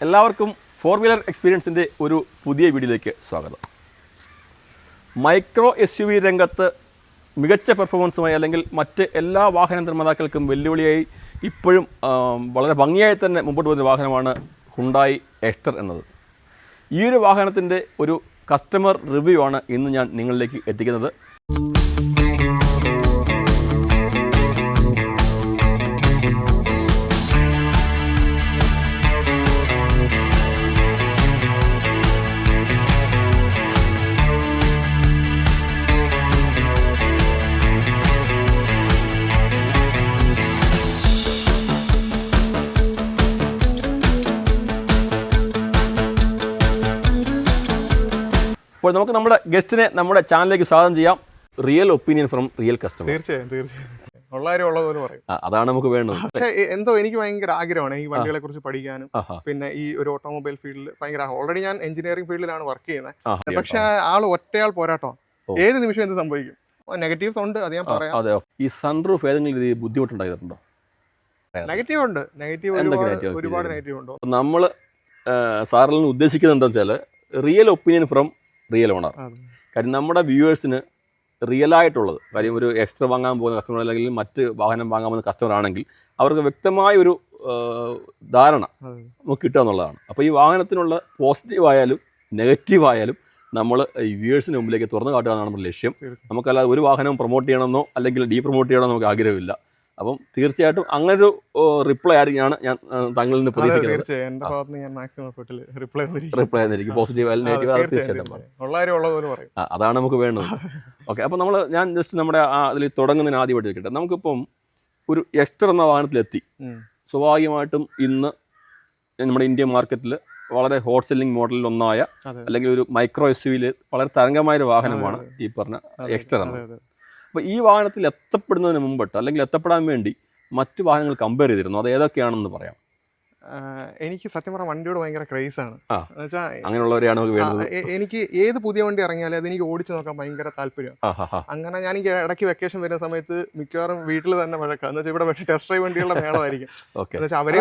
എല്ലാവർക്കും four wheeler എക്സ്പീരിയൻസിൻ്റെ ഒരു പുതിയ വീഡിയോയിലേക്ക് സ്വാഗതം. മൈക്രോ SUV രംഗത്ത് മികച്ച പെർഫോമൻസുമായി അല്ലെങ്കിൽ മറ്റ് എല്ലാ വാഹന നിർമ്മാതാക്കൾക്കും വെല്ലുവിളിയായി ഇപ്പോഴും വളരെ ഭംഗിയായി തന്നെ മുമ്പോട്ട് പോകുന്ന വാഹനമാണ് ഹുണ്ടായി എസ്റ്റർ എന്നത്. ഈ ഒരു വാഹനത്തിൻ്റെ ഒരു കസ്റ്റമർ റിവ്യൂ ആണ് ഇന്ന് ഞാൻ നിങ്ങളിലേക്ക് എത്തിക്കുന്നത്. അപ്പോൾ നമുക്ക് നമ്മുടെ ഗസ്റ്റിനെ നമ്മുടെ ചാനലിലേക്ക് സ്വാഗതം ചെയ്യാം. Real opinion from real customer. തീർച്ചയായും ഉള്ളവരും ഉള്ളതുപോലെ പറയും. അതാണ് നമുക്ക് വേണ്ടത്. പക്ഷേ എന്തോ എനിക്ക് ഭയങ്കര ആഗ്രഹമാണ് ഈ വണ്ടികളെ കുറിച്ച് പഠിക്കാനും പിന്നെ ഈ ഒരു ഓട്ടോമൊബൈൽ ഫീൽഡിൽ ഭയങ്കര ഓൾറെഡി ഞാൻ എഞ്ചിനീയറിംഗ് ഫീൽഡിലാണ് വർക്ക് ചെയ്യുന്നത്. പക്ഷെ ആൾ ഒറ്റയാൾ പോരാട്ടോ, ഏത് നിമിഷം എന്ത് സംഭവിക്കും. നെഗറ്റീവ്സ് ഉണ്ട്, അത് ഞാൻ പറയാം. അതെയോ? ഈ സൺറൂഫ് ഏതെങ്കിലും രീതി ബുദ്ധിമുട്ടുണ്ടായിട്ടുണ്ടോ? നെഗറ്റീവ് ഉണ്ട്, ഒരുപാട് നെഗറ്റീവ് ഉണ്ട്. നമ്മൾ സാറിൽ നിന്ന് ഉദ്ദേശിക്കുന്നത് എന്താ വെച്ചാൽ real opinion from real owner. കാര്യം നമ്മുടെ വ്യൂവേഴ്സിന് റിയലായിട്ടുള്ളത്, കാര്യം ഒരു എക്സ്ട്രാ വാങ്ങാൻ പോകുന്ന കസ്റ്റമർ അല്ലെങ്കിൽ മറ്റ് വാഹനം വാങ്ങാൻ പോകുന്ന കസ്റ്റമർ ആണെങ്കിൽ അവർക്ക് വ്യക്തമായ ഒരു ധാരണ നമുക്ക് കിട്ടുക എന്നുള്ളതാണ്. അപ്പോൾ ഈ വാഹനത്തിനുള്ള പോസിറ്റീവ് ആയാലും നെഗറ്റീവ് ആയാലും നമ്മൾ ഈ വ്യൂവേഴ്സിന് മുമ്പിലേക്ക് തുറന്നു കാട്ടുക എന്നാണ് നമ്മുടെ ലക്ഷ്യം. നമുക്കല്ലാതെ ഒരു വാഹനം പ്രൊമോട്ട് ചെയ്യണമെന്നോ അല്ലെങ്കിൽ പ്രൊമോട്ട് ചെയ്യണമെന്നോ നമുക്ക് ആഗ്രഹമില്ല. അപ്പം തീർച്ചയായിട്ടും അങ്ങനൊരു റിപ്ലൈ ആയിരിക്കും ഞാൻ താങ്കളിൽ നിന്ന് പ്രതീക്ഷിക്കുന്നത്. പോസിറ്റീവ് അതാണ് നമുക്ക് വേണ്ടത്. ഓക്കെ, അപ്പോൾ ഞാൻ ജസ്റ്റ് നമ്മുടെ അതിൽ തുടങ്ങുന്നതിന് ആദ്യമായിട്ട് വെക്കട്ടെ. നമുക്കിപ്പം ഒരു എസ്റ്റർ എന്ന വാഹനത്തിലെത്തി. സ്വാഭാവികമായിട്ടും ഇന്ന് നമ്മുടെ ഇന്ത്യൻ മാർക്കറ്റിൽ വളരെ ഹോട്ട് സെല്ലിംഗ് മോഡലിൽ ഒന്നായ അല്ലെങ്കിൽ ഒരു മൈക്രോ SUV വളരെ തരംഗമായൊരു വാഹനമാണ് ഈ പറഞ്ഞ എസ്റ്റർ എന്നത്. അപ്പോൾ ഈ വാഹനത്തിൽ എത്തപ്പെടുന്നതിന് മുമ്പിട്ട് അല്ലെങ്കിൽ എത്തപ്പെടാൻ വേണ്ടി മറ്റ് വാഹനങ്ങൾ കമ്പയർ ചെയ്തിരുന്നു, അത് ഏതൊക്കെയാണെന്ന് പറയാം. എനിക്ക് സത്യം പറഞ്ഞാൽ വണ്ടിയോട് ഭയങ്കര ക്രേസ് ആണ്. അങ്ങനെയുള്ളവരെയാണ് നമുക്ക് വേണ്ടത്. എനിക്ക് ഏത് പുതിയ വണ്ടി ഇറങ്ങിയാലും അത് എനിക്ക് ഓടിച്ചു നോക്കാൻ ഭയങ്കര താല്പര്യം. അങ്ങനെ ഞാൻ ഇടയ്ക്ക് വെക്കേഷൻ വരുന്ന സമയത്ത് മിക്കവാറും വീട്ടിൽ തന്നെ വഴക്കാം. എന്ന് വെച്ചാൽ ഇവിടെ ടെസ്റ്റ് ഡ്രൈവ് വണ്ടികളുടെ മേളമായിരിക്കും. അവരെ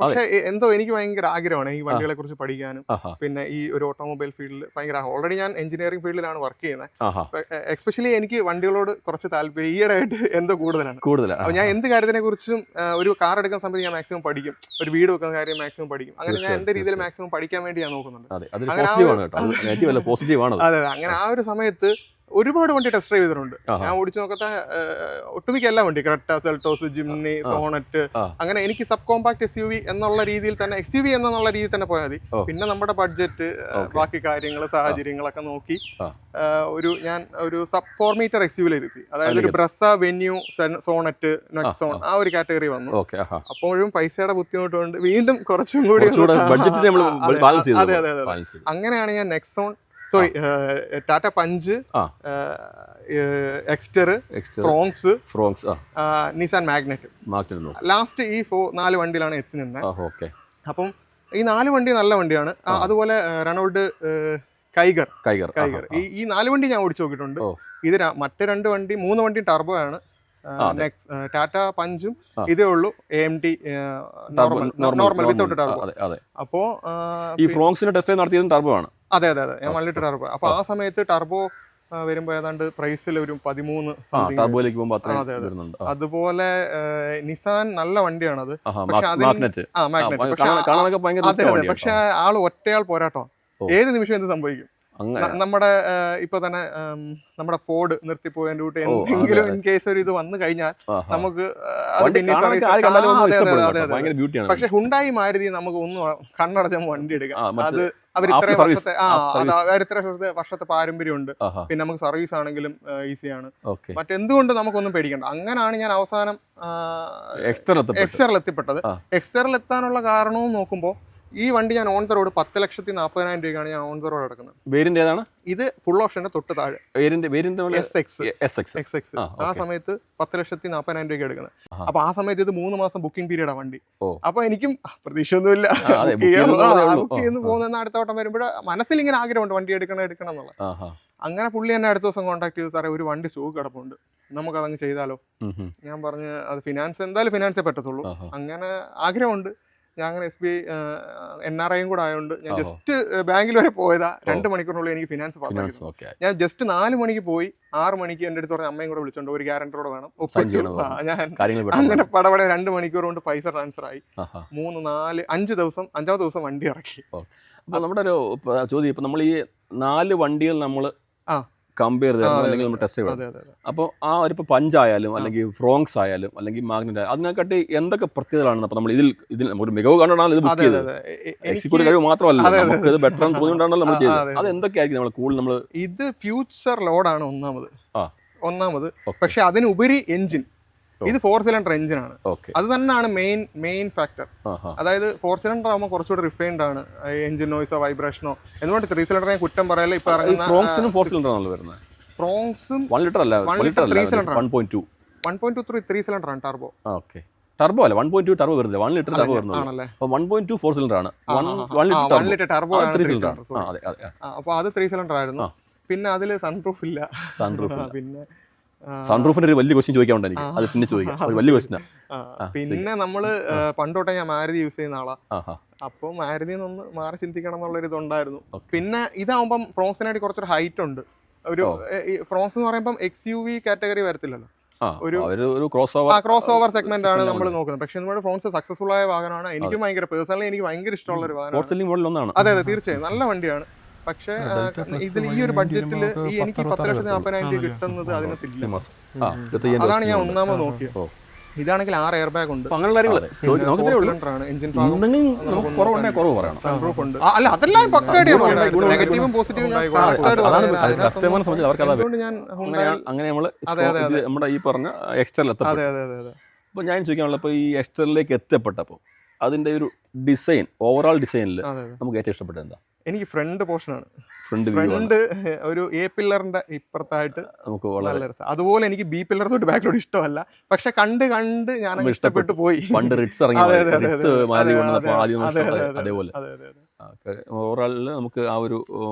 പക്ഷേ എന്തോ എനിക്ക് ഭയങ്കര ആഗ്രഹമാണ് ഈ വണ്ടികളെ കുറിച്ച് പഠിക്കാനും പിന്നെ ഈ ഒരു ഓട്ടോമൊബൈൽ ഫീൽഡിൽ ഭയങ്കര ഓൾറെഡി ഞാൻ എഞ്ചിനീയറിംഗ് ഫീൽഡിലാണ് വർക്ക് ചെയ്യുന്നത്. എസ്പെഷ്യലി എനിക്ക് വണ്ടികളോട് കുറച്ച് താല്പര്യം ഈയിടെ ആയിട്ട് എന്തോ കൂടുതലാണ്. അപ്പോൾ ഞാൻ എന്ത് കാര്യത്തിനെ കുറിച്ചും ഒരു കാർ എടുക്കുന്ന സമയത്ത് ഞാൻ മാക്സിമം പഠിക്കും, ഒരു വീട് കാര്യം മാക്സിമം പഠിക്കും. അങ്ങനെ ഞാൻ എന്റെ രീതിയിൽ മാക്സിമം പഠിക്കാൻ വേണ്ടി ഞാൻ നോക്കുന്നുണ്ട്. അതെ, അങ്ങനെ ആ ഒരു സമയത്ത് ഒരുപാട് വണ്ടി ടെസ്റ്റ് ഡ്രൈവ് ചെയ്തിട്ടുണ്ട്. ഞാൻ ഓടിച്ചു നോക്കത്തെ ഒട്ടുമിക്ക എല്ലാ വണ്ടി, ക്രെറ്റ, സെൽട്ടോസ്, ജിംനി, സോണറ്റ്, അങ്ങനെ എനിക്ക് സബ് കോമ്പാക്ട് SUV എന്നുള്ള രീതിയിൽ തന്നെ SUV എന്നുള്ള രീതിയിൽ തന്നെ പോയാൽ മതി. പിന്നെ നമ്മുടെ ബഡ്ജറ്റ്, ബാക്കി കാര്യങ്ങൾ, സാഹചര്യങ്ങളൊക്കെ നോക്കി ഞാൻ ഒരു സബ് 4 മീറ്റർ SUV എത്തി. അതായത് ഒരു ബ്രസ, വെന്യൂ, സോണറ്റ്, നെക്സോൺ ആ ഒരു കാറ്റഗറി വന്നു. അപ്പോഴും പൈസയുടെ ബുദ്ധിമുട്ടുണ്ട്, വീണ്ടും കുറച്ചും കൂടി. അതെ അതെ അതെ, അങ്ങനെയാണ് ഞാൻ Nexon, Tata punch, Exter, Fronx, Nissan magnet, last ഈ 4 വണ്ടിയിലാണ് എത്തി നിന്നത്. അപ്പം ഈ 4 വണ്ടി നല്ല വണ്ടിയാണ്. അതുപോലെ റെനോൾഡ് കൈഗർ ഈ 4 വണ്ടി ഞാൻ ഓടിച്ചു നോക്കിയിട്ടുണ്ട്. ഇത് മറ്റേ 3 വണ്ടി ടർബോ ആണ്. ടാറ്റ പഞ്ചും ഇതേ ഉള്ളൂ AMT നോർമൽ വിത്തൗട്ട് ടർബോ. അപ്പോ ഈ ഫ്രോങ്സിന്റെ ടെസ്റ്റ് നടത്തിയതും ടർബോ ആണ്. അതെ അതെ അതെ, ഞാൻ വന്നിട്ട് ടർബോ. അപ്പൊ ആ സമയത്ത് ടർബോ വരുമ്പോ ഏതാണ്ട് പ്രൈസിൽ ഒരു 13 സംതിങ്. അതുപോലെ നിസാൻ നല്ല വണ്ടിയാണത്. പക്ഷെ ആള് ഒറ്റയാൾ പോരാട്ടോ, ഏത് നിമിഷം എന്ത് സംഭവിക്കും. നമ്മുടെ ഇപ്പൊ തന്നെ നമ്മുടെ ഫോർഡ് നിർത്തിപ്പോയതിന്റെ കൂട്ട് എന്തെങ്കിലും ഇൻ കേസ് ഒരു ഇത് വന്നു കഴിഞ്ഞാൽ നമുക്ക് പക്ഷെ ഹുണ്ടായി മാരുതി നമുക്ക് ഒന്നും കണ്ണടച്ച വണ്ടി എടുക്കാം. അത് അവർ ഇത്ര വർഷത്തെ പാരമ്പര്യമുണ്ട്. പിന്നെ നമുക്ക് സർവീസ് ആണെങ്കിലും ഈസിയാണ്. മറ്റെന്തുകൊണ്ട് നമുക്കൊന്നും പേടിക്കണ്ട. അങ്ങനെയാണ് ഞാൻ അവസാനം എക്സ്റ്ററിൽ എത്തിപ്പെട്ടത്. എക്സ്റ്ററിൽ എത്താനുള്ള കാരണവും നോക്കുമ്പോൾ ഈ വണ്ടി ഞാൻ ഓൺ ദ റോഡ് 10,40,000 രൂപയാണ് ഞാൻ ഓൺ ദ റോഡ് എടുക്കുന്നത്. വേരിയന്റ് ഏതാണ്? ഇത് ഫുൾ ഓപ്ഷന്റെ തൊട്ട് താഴെ SX. ആ സമയത്ത് 10,40,000 രൂപയ്ക്ക് എടുക്കുന്നത്. അപ്പൊ ആ സമയത്ത് ഇത് 3 മാസം ബുക്കിംഗ് പീരീഡാ വണ്ടി. അപ്പൊ എനിക്കും പ്രതീക്ഷയൊന്നുമില്ല, ബുക്ക് ചെയ്യുന്ന പോകുന്ന അടുത്ത വട്ടം വരുമ്പോൾ മനസ്സിൽ ഇങ്ങനെ ആഗ്രഹമുണ്ട് വണ്ടി എടുക്കണം എന്നുള്ള. അങ്ങനെ പുള്ളി എന്നെ അടുത്ത ദിവസം കോൺടാക്ട് ചെയ്ത്, സാറേ ഒരു വണ്ടി സ്റ്റോക്ക് കിടപ്പുണ്ട്, നമുക്കതങ്ങ് ചെയ്താലോ. ഞാൻ പറഞ്ഞ് അത് എന്തായാലും ഫിനാൻസേ പറ്റത്തുള്ളൂ, അങ്ങനെ ആഗ്രഹമുണ്ട്. ഞാൻ അങ്ങനെ SBI NRIയും കൂടെ ആയതുകൊണ്ട് ഞാൻ ജസ്റ്റ് ബാങ്കിൽ വരെ പോയതാ 2 മണിക്കൂറിനുള്ളിൽ എനിക്ക് ഫിനാൻസ് പാസ്സാക്കി. ഞാൻ ജസ്റ്റ് 4 മണിക്ക് പോയി 6 മണിക്ക് എൻ്റെ അടുത്ത് പറഞ്ഞ അമ്മയും കൂടെ വിളിച്ചോണ്ട് ഒരു ഗ്യാരണ്ടറോട് വേണം ഒപ്പിട്ടു. ഞാൻ അങ്ങനെ പടപടെ 2 മണിക്കൂർ കൊണ്ട് പൈസ ട്രാൻസ്ഫർ ആയി. 3, 4, 5 ദിവസം 5ാമത്തെ ദിവസം വണ്ടി ഇറക്കി. അപ്പോൾ നമ്മുടെ ഒരു ചോദ്യം, ഇപ്പം നമ്മൾ ഈ 4 വണ്ടികൾ നമ്മൾ കമ്പയർ ചെയ്ത് അല്ലെങ്കിൽ നമ്മൾ ടെസ്റ്റ് ചെയ്യണം. അപ്പോൾ ആ ഒരു പഞ്ചായാലും അല്ലെങ്കിൽ ഫ്രോങ്സ് ആയാലും അല്ലെങ്കിൽ മാഗ്നറ്റ് ആയാലും അതിനെക്കാട്ടി എന്തൊക്കെ പ്രത്യേകതകളാണ് അപ്പോൾ നമ്മൾ ഇതിൽ ഒരു മികവ് കണ്ടാണ് ഇത് ബുക്ക് ചെയ്തത്. എക്സിക്യൂട്ടീവ് കഴിവ് മാത്രമല്ല, നമുക്ക് ഇത് ബെറ്റർ എന്ന് തോന്നിയിട്ടാണല്ലോ നമ്മൾ ചെയ്തത്. അത് എന്തൊക്കെയായിരിക്കും നമ്മൾ കൂടുതൽ നമ്മൾ ഇത് ഫ്യൂച്ചർ ലോഡാണ് ഒന്നാമത്. പക്ഷെ അതിനുപരി എഞ്ചിൻ, ഇത് 4 സിലിണ്ടർ എഞ്ചിനാണ്. അത് തന്നെയാണ് മെയിൻ ഫാക്ടർ. അതായത് 4 സിലിണ്ടർ ആകുമ്പോൾ കുറച്ചുകൂടി റിഫൈൻഡ് ആണ്. എഞ്ചിൻ നോയ്സോ വൈബ്രേഷനോ എന്തുകൊണ്ട് 3 സിലിണ്ടറിനെ കുറ്റം പറയല്ല. ഇപ്പൊ ഫ്രോങ്സും 4 സിലിണ്ടർ ആണല്ലോ വരുന്നത്. ഫ്രോങ്സും 1 ലിറ്റർ അല്ല, 3 സിലിണ്ടർ 1.2 3 സിലിണ്ടർ ആണ് ടർബോ. ഓക്കെ, ടർബോ അല്ല 1.2 ടർബോ വരുന്നത്, 1 ലിറ്റർ ടർബോ വരുന്നത്. അപ്പോൾ 1.2 4 സിലിണ്ടർ ആണ്, 1 ലിറ്റർ ടർബോ 3 സിലിണ്ടർ. അപ്പോൾ അത് 3 സിലിണ്ടർ ആയിരുന്നു. പിന്നെ അതിൽ സൺറൂഫ് ഇല്ല. പിന്നെ സൺറൂഫിന്റെ ഒരു വലിയ ക്വസ്റ്റ്യൻ ചോദിക്കാൻ എനിക്ക്, അത് പിന്നെ ചോദിക്കാം, വലിയ ക്വസ്റ്റ്യൻ. പിന്നെ നമ്മള് പണ്ടോട്ടെ ഞാൻ മാരുതി യൂസ് ചെയ്യുന്ന ആളാ. അപ്പൊ മാരുതി ഒന്ന് മാറി ചിന്തിക്കണം എന്നുള്ളൊരു ഇതുണ്ടായിരുന്നു. പിന്നെ ഇതാവുമ്പം ഫ്രോങ്സിനായിട്ട് കുറച്ചൊരു ഹൈറ്റ് ഉണ്ട്. ഒരു ഫ്രോങ്സ് എന്ന് പറയുമ്പോൾ XUV കാറ്റഗറി വരത്തില്ലല്ലോ, ഒരു ക്രോസ് ഓവർ സെഗ്മെന്റ് ആണ് നമ്മൾ നോക്കുന്നത്. പക്ഷെ നമ്മുടെ ഫ്രോൺസ് സക്സസ്ഫുൾ ആയ വാഹനമാണ്. എനിക്കും പേഴ്സണലി എനിക്ക് ഭയങ്കര ഇഷ്ടമുള്ള ഒരു വാഹനമാണ്. അതെ തീർച്ചയായും നല്ല വണ്ടിയാണ്. പക്ഷേ ഇതിൽ ഈ ഒരു ബഡ്ജറ്റിൽ എനിക്ക് 10,40,000 കിട്ടുന്നത് അതിനകത്തില്ല. അതാണ് ഞാൻ ഒന്നാമത് നോക്കിയത്. ഇതാണെങ്കിൽ 6 എയർ ബാഗ് ഉണ്ട്, അല്ല അതെല്ലാം പക്കായിട്ട് നെഗറ്റീവും പോസിറ്റീവും. അപ്പോൾ ഞാൻ ചോദിക്കാനുള്ള, ഇപ്പോൾ ഈ എക്സ്റ്ററിലേക്ക് എത്തപ്പെട്ടപ്പോൾ അതിന്റെ ഒരു ഡിസൈൻ, ഓവറോൾ ഡിസൈനിൽ നമുക്ക് ഏറ്റവും ഇഷ്ടപ്പെട്ടത് എന്താ? എനിക്ക് ഫ്രണ്ട് പോർഷനാണ്. ഫ്രണ്ട് ഒരു A പില്ലറിന്റെ ഇപ്പുറത്തായിട്ട് നമുക്ക് വളരെ രസം. അതുപോലെ എനിക്ക് B പില്ലർ തൊട്ട് ബാക്കിലോട്ട് ഇഷ്ടമല്ല. പക്ഷെ കണ്ട് ഞാൻ ഇഷ്ടപ്പെട്ടു പോയി. പണ്ട് റിറ്റ്സ് അതേപോലെ ഓവറോളിൽ നമുക്ക് ആ ഒരു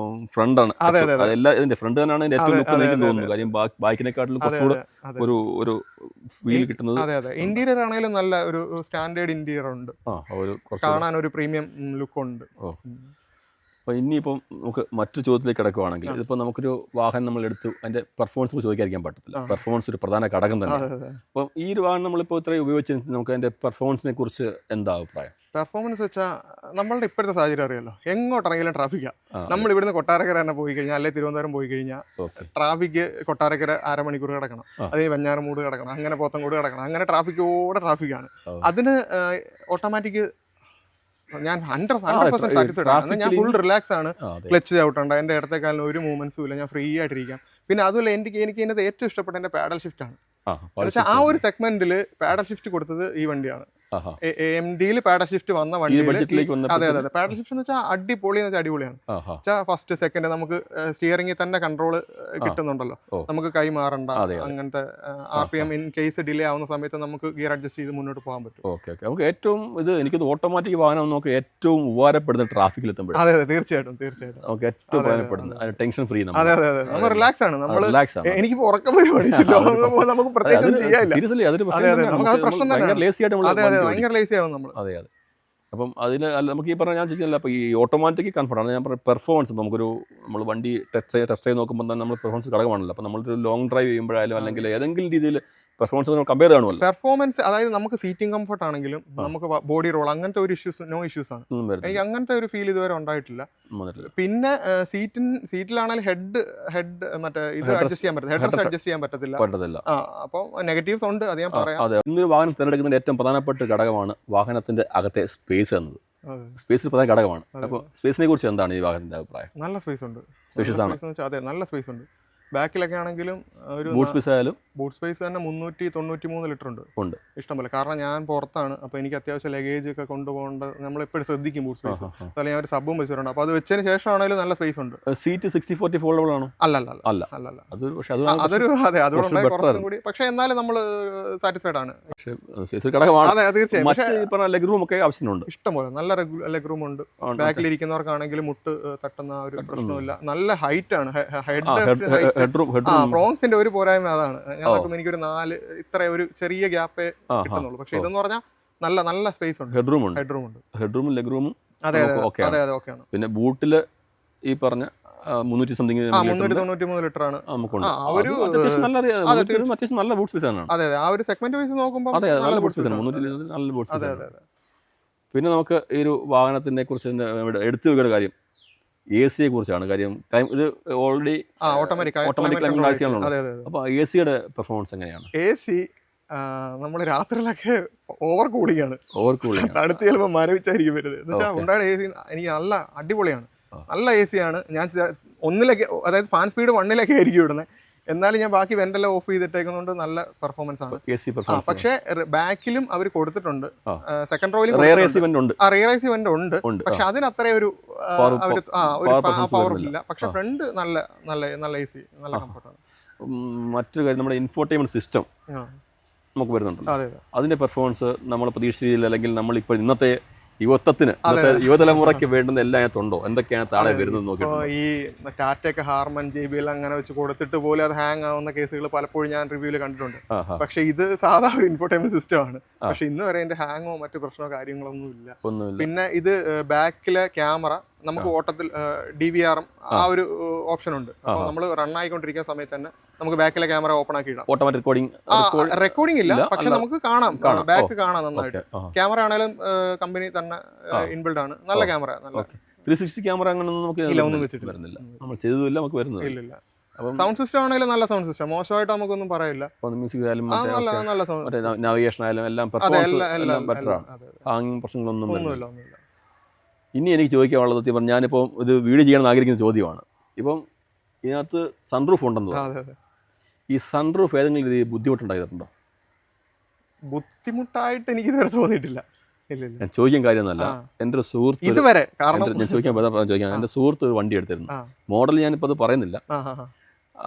ഫ്രണ്ടാണ്, ഇതിന്റെ ഫ്രണ്ട് തന്നെയാണ് ഏറ്റവും ലുക്ക് തോന്നുന്നു. കാര്യം ബാക്കിനെക്കാട്ടിലും കുറച്ചുകൂടെ ഒരു ഫീൽ കിട്ടുന്നത്. അതെ ഇന്റീരിയർ ആണെങ്കിലും നല്ല ഒരു സ്റ്റാൻഡേർഡ് ഇന്റീരിയർ ഉണ്ട്, കാണാൻ ഒരു പ്രീമിയം ലുക്ക് ഉണ്ട്. അപ്പോൾ ഇനിയിപ്പം നമുക്ക് മറ്റൊരു ചോദ്യത്തിലേക്ക് കിടക്കുകയാണെങ്കിൽ, ഇതിപ്പോൾ നമുക്കൊരു വാഹനം നമ്മളെടുത്തു, അതിൻ്റെ പെർഫോമൻസ് ചോദിക്കാതിരിക്കാൻ പറ്റത്തില്ല. പെർഫോമൻസ് ഒരു പ്രധാന ഘടകം തന്നെ. അപ്പം ഈ ഒരു വാഹനം നമ്മളിപ്പോൾ ഇത്രയും ഉപയോഗിച്ച് നമുക്ക് അതിൻ്റെ പെർഫോമൻസിനെ കുറിച്ച് എന്താ അഭിപ്രായം? പെർഫോമൻസ് വെച്ചാൽ നമ്മളുടെ ഇപ്പോഴത്തെ സാഹചര്യം അറിയാലോ, എങ്ങോട്ടിറങ്ങിയാലും ട്രാഫിക്കാണ്. നമ്മൾ ഇവിടുന്ന് കൊട്ടാരക്കര തന്നെ പോയി കഴിഞ്ഞാൽ, അല്ലെങ്കിൽ തിരുവനന്തപുരം പോയി കഴിഞ്ഞാൽ ട്രാഫിക്ക് കൊട്ടാരക്കര 1/2 മണിക്കൂർ കിടക്കണം, അതേ വെഞ്ഞാറമൂട് കിടക്കണം, അങ്ങനെ പോത്തങ്കോട് കിടക്കണം, അങ്ങനെ ട്രാഫിക്കാണ്. അതിന് ഓട്ടോമാറ്റിക് ഞാൻ 100% സാറ്റിസ്ഫൈഡ് ആണ്. ഞാൻ ഫുൾ റിലാക്സ് ആണ്. ക്ലച്ച് ചവിട്ടുണ്ട്, എൻ്റെ ഇടത്തേക്കാലിന് ഒരു മൂവ്മെന്റ്സും ഇല്ല, ഞാൻ ഫ്രീ ആയിട്ടിരിക്കാം. പിന്നെ അതുപോലെ എനിക്ക് ഇതിനകത്ത് ഏറ്റവും ഇഷ്ടപ്പെട്ട എൻ്റെ പാഡൽ ഷിഫ്റ്റ് ആണ്. ആ ഒരു സെഗ്മെന്റിൽ പാഡൽ ഷിഫ്റ്റ് കൊടുത്തത് ഈ വണ്ടിയാണ്. AMDയിൽ പാഡൽ ഷിഫ്റ്റ് വന്ന വണ്ടി. അതെ പാഡൽ ഷിഫ്റ്റ് എന്ന് വെച്ചാൽ അടിപൊളിയാണ്. ഫസ്റ്റ് സെക്കൻഡ് നമുക്ക് സ്റ്റിയറിംഗിൽ തന്നെ കൺട്രോൾ കിട്ടുന്നുണ്ടല്ലോ, നമുക്ക് കൈ മാറണ്ട. അങ്ങനത്തെ RPM ഇൻ കേസ് ഡിലേ ആവുന്ന സമയത്ത് നമുക്ക് ഗിയർ അഡ്ജസ്റ്റ് ചെയ്ത് മുന്നോട്ട് പോകാൻ പറ്റും. നമുക്ക് ഏറ്റവും എനിക്ക് ഓട്ടോമാറ്റിക് വാഹനം നമുക്ക് ഏറ്റവും ഉപകാരപ്പെടുന്ന ട്രാഫിക്കിൽ എത്തുമ്പോൾ. അതെ തീർച്ചയായിട്ടും നമുക്ക് ഏറ്റവും ഉപകാരപ്പെടുന്ന ടെൻഷൻ ഫ്രീ. അതെ നമ്മൾ റിലാക്സ് ആണ്. എനിക്ക് ഉറക്കം വരുവാണ്, നമുക്ക് പ്രത്യേകിച്ച് ചെയ്യാനില്ല. ഭയങ്കര ലേസി ആവും നമ്മൾ. അതെ അപ്പം അതിന് നമുക്ക് ഈ പറഞ്ഞ ഞാൻ ചോദിച്ചില്ല, അപ്പോൾ ഈ ഓട്ടോമാറ്റിക് കംഫർട്ടാണ് ഞാൻ പറഞ്ഞ പെർഫോമൻസ്. നമുക്കൊരു നമ്മൾ വണ്ടി ടെസ്റ്റ് ചെയ്ത് നോക്കുമ്പോൾ തന്നെ നമ്മൾ പെർഫോമൻസ് ഘടകമാണല്ലോ. അപ്പോൾ നമ്മളൊരു ലോങ് ഡ്രൈവ് ചെയ്യുമ്പോഴായാലും അല്ലെങ്കിൽ ഏതെങ്കിലും രീതിയിൽ പെർഫോമൻസ് നമ്മൾ കമ്പയർ കാണുമല്ലോ. പെർഫോമൻസ് അതായത് നമുക്ക് സീറ്റിംഗ് കംഫർട്ട് ആണെങ്കിലും നമുക്ക് ബോഡി റോൾ അങ്ങനത്തെ ഒരു നോ ഇഷ്യൂസ് ആണ്. എനിക്ക് അങ്ങനത്തെ ഒരു ഫീൽ ഇതുവരെ ഉണ്ടായിട്ടില്ല. പിന്നെ സീറ്റിലാണെങ്കിൽ ഹെഡ് മറ്റേ ഇത് അഡ്ജസ്റ്റ് ചെയ്യാൻ പറ്റില്ല, ഹെഡ് അഡ്ജസ്റ്റ് ചെയ്യാൻ പറ്റത്തില്ല. അപ്പോൾ നെഗറ്റീവ്സ് ഉണ്ട്, അത് ഞാൻ പറയാം. അതെ, ഇന്നൊരു വാഹനം തിരഞ്ഞെടുക്കുന്നതിന്റെ ഏറ്റവും പ്രധാനപ്പെട്ട ഘടകമാണ് വാഹനത്തിന്റെ അകത്തെ സ്പേസ് എന്നത്. സ്പേസ് ഒരു പ്രധാന ഘടകമാണ്. അപ്പോൾ സ്പേസിനെ കുറിച്ച് എന്താണ് ഈ വാഹനത്തിന്റെ അഭിപ്രായം? നല്ല സ്പേസ് ഉണ്ട്. അതെ, നല്ല സ്പേസ് ഉണ്ട്. ബാക്കിലൊക്കെ ആണെങ്കിലും ഒരു ബൂട്ട് സ്പേസ് ആയാലും ബൂട്ട് സ്പേസ് തന്നെ 393 ലിറ്റർ ഉണ്ട് ഇഷ്ടംപോലെ. കാരണം ഞാൻ പുറത്താണ്, അപ്പോൾ എനിക്ക് അത്യാവശ്യം ലഗേജ് ഒക്കെ കൊണ്ടുപോകേണ്ട നമ്മൾ എപ്പോഴും ശ്രദ്ധിക്കും ബൂട്ട് സ്പേസ്. അതുപോലെ ഞാൻ ഒരു സബും വെച്ചിട്ടുണ്ട്, അപ്പോൾ അത് വെച്ചതിന് ശേഷമാണെങ്കിലും നല്ല സ്പേസ് ഉണ്ട്. സീറ്റ് 60/40 ഫോൾഡബിൾ ആണോ? അല്ല അതൊരു കുറച്ചും കൂടി, പക്ഷേ എന്നാലും നമ്മൾ സാറ്റിസ്ഫൈഡ് ആണ്. അതെ തീർച്ചയായും. ലെഗ് റൂം ഒക്കെ ആവശ്യമുണ്ട്, ഇഷ്ടംപോലെ നല്ല ലെഗ് റൂം ഉണ്ട്. ബാക്കിലിരിക്കുന്നവർക്കാണെങ്കിലും മുട്ട് തട്ടുന്ന ഒരു പ്രശ്നമില്ല. നല്ല ഹൈറ്റ് ആണ്. ഫ്രോൺസിന്റെ ഒരു പോരായ്മ അതാണ്. ഞാൻ നോക്കുമ്പോൾ എനിക്കൊരു 4 ഇത്ര ഒരു ചെറിയ ഗ്യാപ്പേ കിട്ടുന്നുള്ളൂ. പക്ഷെ ഇതെന്ന് പറഞ്ഞാൽ നല്ല നല്ല സ്പേസ് ഉണ്ട്, ഹെഡ് റൂം ഉണ്ട്, ഹെഡ് റൂമും ലെഗ് റൂമും ഓക്കെയാണ്. പിന്നെ ബൂട്ടിൽ ഈ പറഞ്ഞ 300 സംതിങ് 393 ലിറ്റർ ആണ് നമുക്കുണ്ട്. അത്യാവശ്യം നല്ല ബൂട്ട് സ്പേസ് ആണ്. അതെ ആ ഒരു സെഗ്മെന്റ് വൈസ് നോക്കുമ്പോൾ നല്ല ബൂട്ട് സ്പേസ് ആണ്, 300 നല്ല ബൂട്ട് സ്പേസ് ആണ്. പിന്നെ നമുക്ക് ഈ ഒരു വാഹനത്തിനെ കുറിച്ച് എടുത്തു വെക്കേണ്ട കാര്യം AC യെ കുറിച്ചാണ്. കാര്യം ഇത് ഓൾറെഡി ഓട്ടോമാറ്റിക് അപ്പോൾ AC-യുടെ പെർഫോമൻസ് എങ്ങനെയാണ്? AC നമ്മൾ രാത്രിയിലൊക്കെ ഓവർ കൂളിംഗ് ആണ്, തണുത്ത് ചിലപ്പോൾ മരവിച്ചായിരിക്കും വരുന്നത്. എന്ന് വെച്ചാൽ ഉണ്ടായ AC എനിക്ക് നല്ല അടിപൊളിയാണ്, നല്ല AC ആണ്. ഞാൻ ഒന്നിലൊക്കെ, അതായത് ഫാൻ സ്പീഡ് 1-ലൊക്കെ ആയിരിക്കും ഇടുന്നത്, എന്നാലും ഞാൻ ബാക്കി വെന്റെല്ലാം ഓഫ് ചെയ്തിട്ടേക്കുന്നതുകൊണ്ട് നല്ല പെർഫോമൻസ് ആണ്. പക്ഷേ ബാക്കിലും അവർ കൊടുത്തിട്ടുണ്ട്, സെക്കൻഡ് റോയിലും റിയർ AC വെന്റ് ഉണ്ട്. പക്ഷെ അതിന് അത്ര ഒരു പവർ ഇല്ല. പക്ഷെ ഫ്രണ്ട് നല്ല AC, നല്ല കംഫർട്ടാണ്. മറ്റൊരു കാര്യം, നമ്മുടെ ഇൻഫോർടൈൻമെന്റ് സിസ്റ്റം നമുക്ക് വരുന്നുണ്ടല്ലോ, അതിന്റെ പെർഫോമൻസ് നമ്മൾ പ്രതീക്ഷിച്ച രീതിയിൽ, അല്ലെങ്കിൽ നമ്മളിപ്പോൾ ഇന്നത്തെ യുവതലമുറയ്ക്ക് വേണ്ടുന്ന എല്ലാം അതിനകത്തുണ്ടോ, എന്തൊക്കെയാണ് താഴെ വരുന്നത് നോക്കി. ഈ ടാറ്റയൊക്കെ ഹാർമൻ JBL അങ്ങനെ വെച്ച് കൊടുത്തിട്ട് പോലും അത് ഹാങ് ആവുന്ന കേസുകൾ പലപ്പോഴും ഞാൻ റിവ്യൂല് കണ്ടിട്ടുണ്ട്. പക്ഷെ ഇത് സാധാ ഒരു ഇൻഫോർടൈൻമെന്റ് സിസ്റ്റം ആണ്. പക്ഷെ ഇന്ന് വരെ അതിന്റെ ഹാങ്ങോ മറ്റു പ്രശ്നമോ കാര്യങ്ങളൊന്നും ഇല്ല. പിന്നെ ഇത് ബാക്കിലെ ക്യാമറ നമുക്ക് ഓട്ടത്തിൽ DVR ആ ഒരു ഓപ്ഷൻ ഉണ്ട്. അപ്പോൾ നമ്മൾ റൺ ആയിക്കൊണ്ടിരിക്കുന്ന സമയത്ത് തന്നെ നമുക്ക് ബാക്കിലെ ക്യാമറ ഓപ്പൺ ആക്കി ഇടാം. ഓട്ടോമാറ്റിക് റെക്കോർഡിംഗ് ഇല്ല, പക്ഷെ നമുക്ക് കാണാം, ബാക്ക് കാണാം നന്നായിട്ട്. ക്യാമറ ആണെങ്കിലും കമ്പനി തന്നെ ഇൻബിൽഡ് ആണ്, നല്ല ക്യാമറ. നല്ല 360 ക്യാമറ അങ്ങനെയൊന്നും നമുക്ക് ഒന്നും വെച്ചിട്ടില്ല, നമ്മൾ ചെയ്തതില്ല, നമുക്ക് വരുന്നത് ഇല്ല. സൗണ്ട് സിസ്റ്റം ആണെങ്കിലും നല്ല സൗണ്ട് സിസ്റ്റം, മോശമായിട്ട് നമുക്കൊന്നും പറയില്ല. മ്യൂസിക് ആയാലും നല്ല സൗണ്ട്, നാവിഗേഷൻ ആയാലും എല്ലാം ബെറ്റർ ആണ്, ഹാങ്ങിങ് പ്രശ്നങ്ങളൊന്നുമില്ല. ഇനി എനിക്ക് ചോദിക്കാനുള്ളത്, ഇപ്പം ഞാനിപ്പോൾ ഇത് വീഡിയോ ചെയ്യണമെന്ന് ആഗ്രഹിക്കുന്ന ചോദ്യമാണ്. ഇപ്പം ഇതിനകത്ത് സൺറൂഫ് ഉണ്ടെന്ന് പറഞ്ഞു, ഈ സൺറൂഫ് ഏതെങ്കിലും രീതിയിൽ ബുദ്ധിമുട്ടുണ്ടായിട്ടുണ്ടോ? ബുദ്ധിമുട്ടായിട്ട് എനിക്ക് ഇതുവരെ തോന്നിയിട്ടില്ല. ഞാൻ ചോദിക്കാൻ കാര്യമൊന്നുമല്ല, എൻ്റെ ഒരു സുഹൃത്ത് ഇതുവരെ, കാരണം ഞാൻ ചോദിക്കാൻ എൻ്റെ സുഹൃത്ത് ഒരു വണ്ടി എടുത്തിരുന്നു, മോഡൽ ഞാനിപ്പോൾ അത് പറയുന്നില്ല.